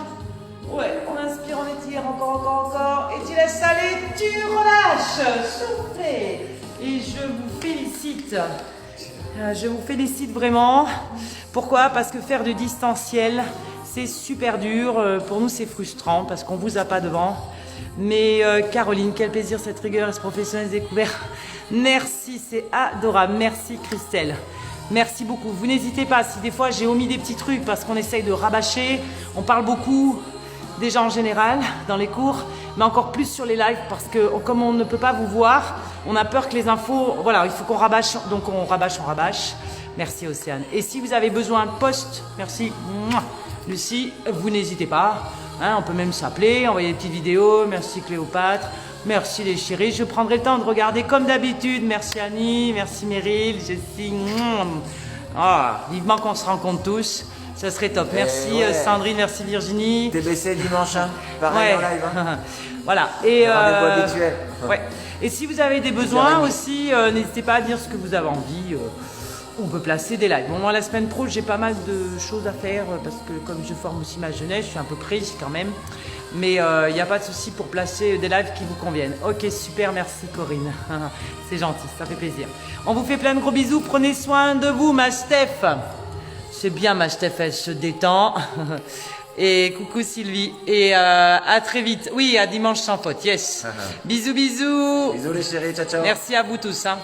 Ouais, on inspire, on étire, encore. Et tu laisses aller, tu relâches. Soufflez. Et je vous félicite. Je vous félicite vraiment. Pourquoi? Parce que faire du distanciel, c'est super dur. Pour nous, c'est frustrant parce qu'on ne vous a pas devant. Mais Caroline, quel plaisir cette rigueur et ce professionnel découvert. Merci, c'est adorable. Merci Christelle. Merci beaucoup. Vous n'hésitez pas, si des fois j'ai omis des petits trucs parce qu'on essaye de rabâcher, on parle beaucoup déjà en général dans les cours, mais encore plus sur les lives parce que comme on ne peut pas vous voir, on a peur que les infos, voilà, il faut qu'on rabâche, donc on rabâche. Merci Océane. Et si vous avez besoin de post, merci Lucie, vous n'hésitez pas. Hein, on peut même s'appeler, envoyer des petites vidéos. Merci Cléopâtre, merci les chéris. Je prendrai le temps de regarder comme d'habitude. Merci Annie, merci Meryl, Jessie. Vivement qu'on se rencontre tous. Ça serait top. Merci ouais. Sandrine, merci Virginie. TBC dimanche, hein. Pareil en live. Hein. Voilà. Et rendez-vous habituel. Ouais. Et si vous avez des besoins aussi, n'hésitez pas à dire ce que vous avez envie. On peut placer des lives. Bon, moi, la semaine pro, j'ai pas mal de choses à faire parce que comme je forme aussi ma jeunesse, je suis un peu prise quand même. Mais il n'y a pas de souci pour placer des lives qui vous conviennent. Ok, super, merci Corinne. C'est gentil, ça fait plaisir. On vous fait plein de gros bisous. Prenez soin de vous, ma Steph. C'est bien, ma Steph, elle se détend. Et coucou Sylvie. Et à très vite. Oui, à dimanche sans faute, yes. Bisous. Bisous les chéris, ciao. Merci à vous tous. Hein.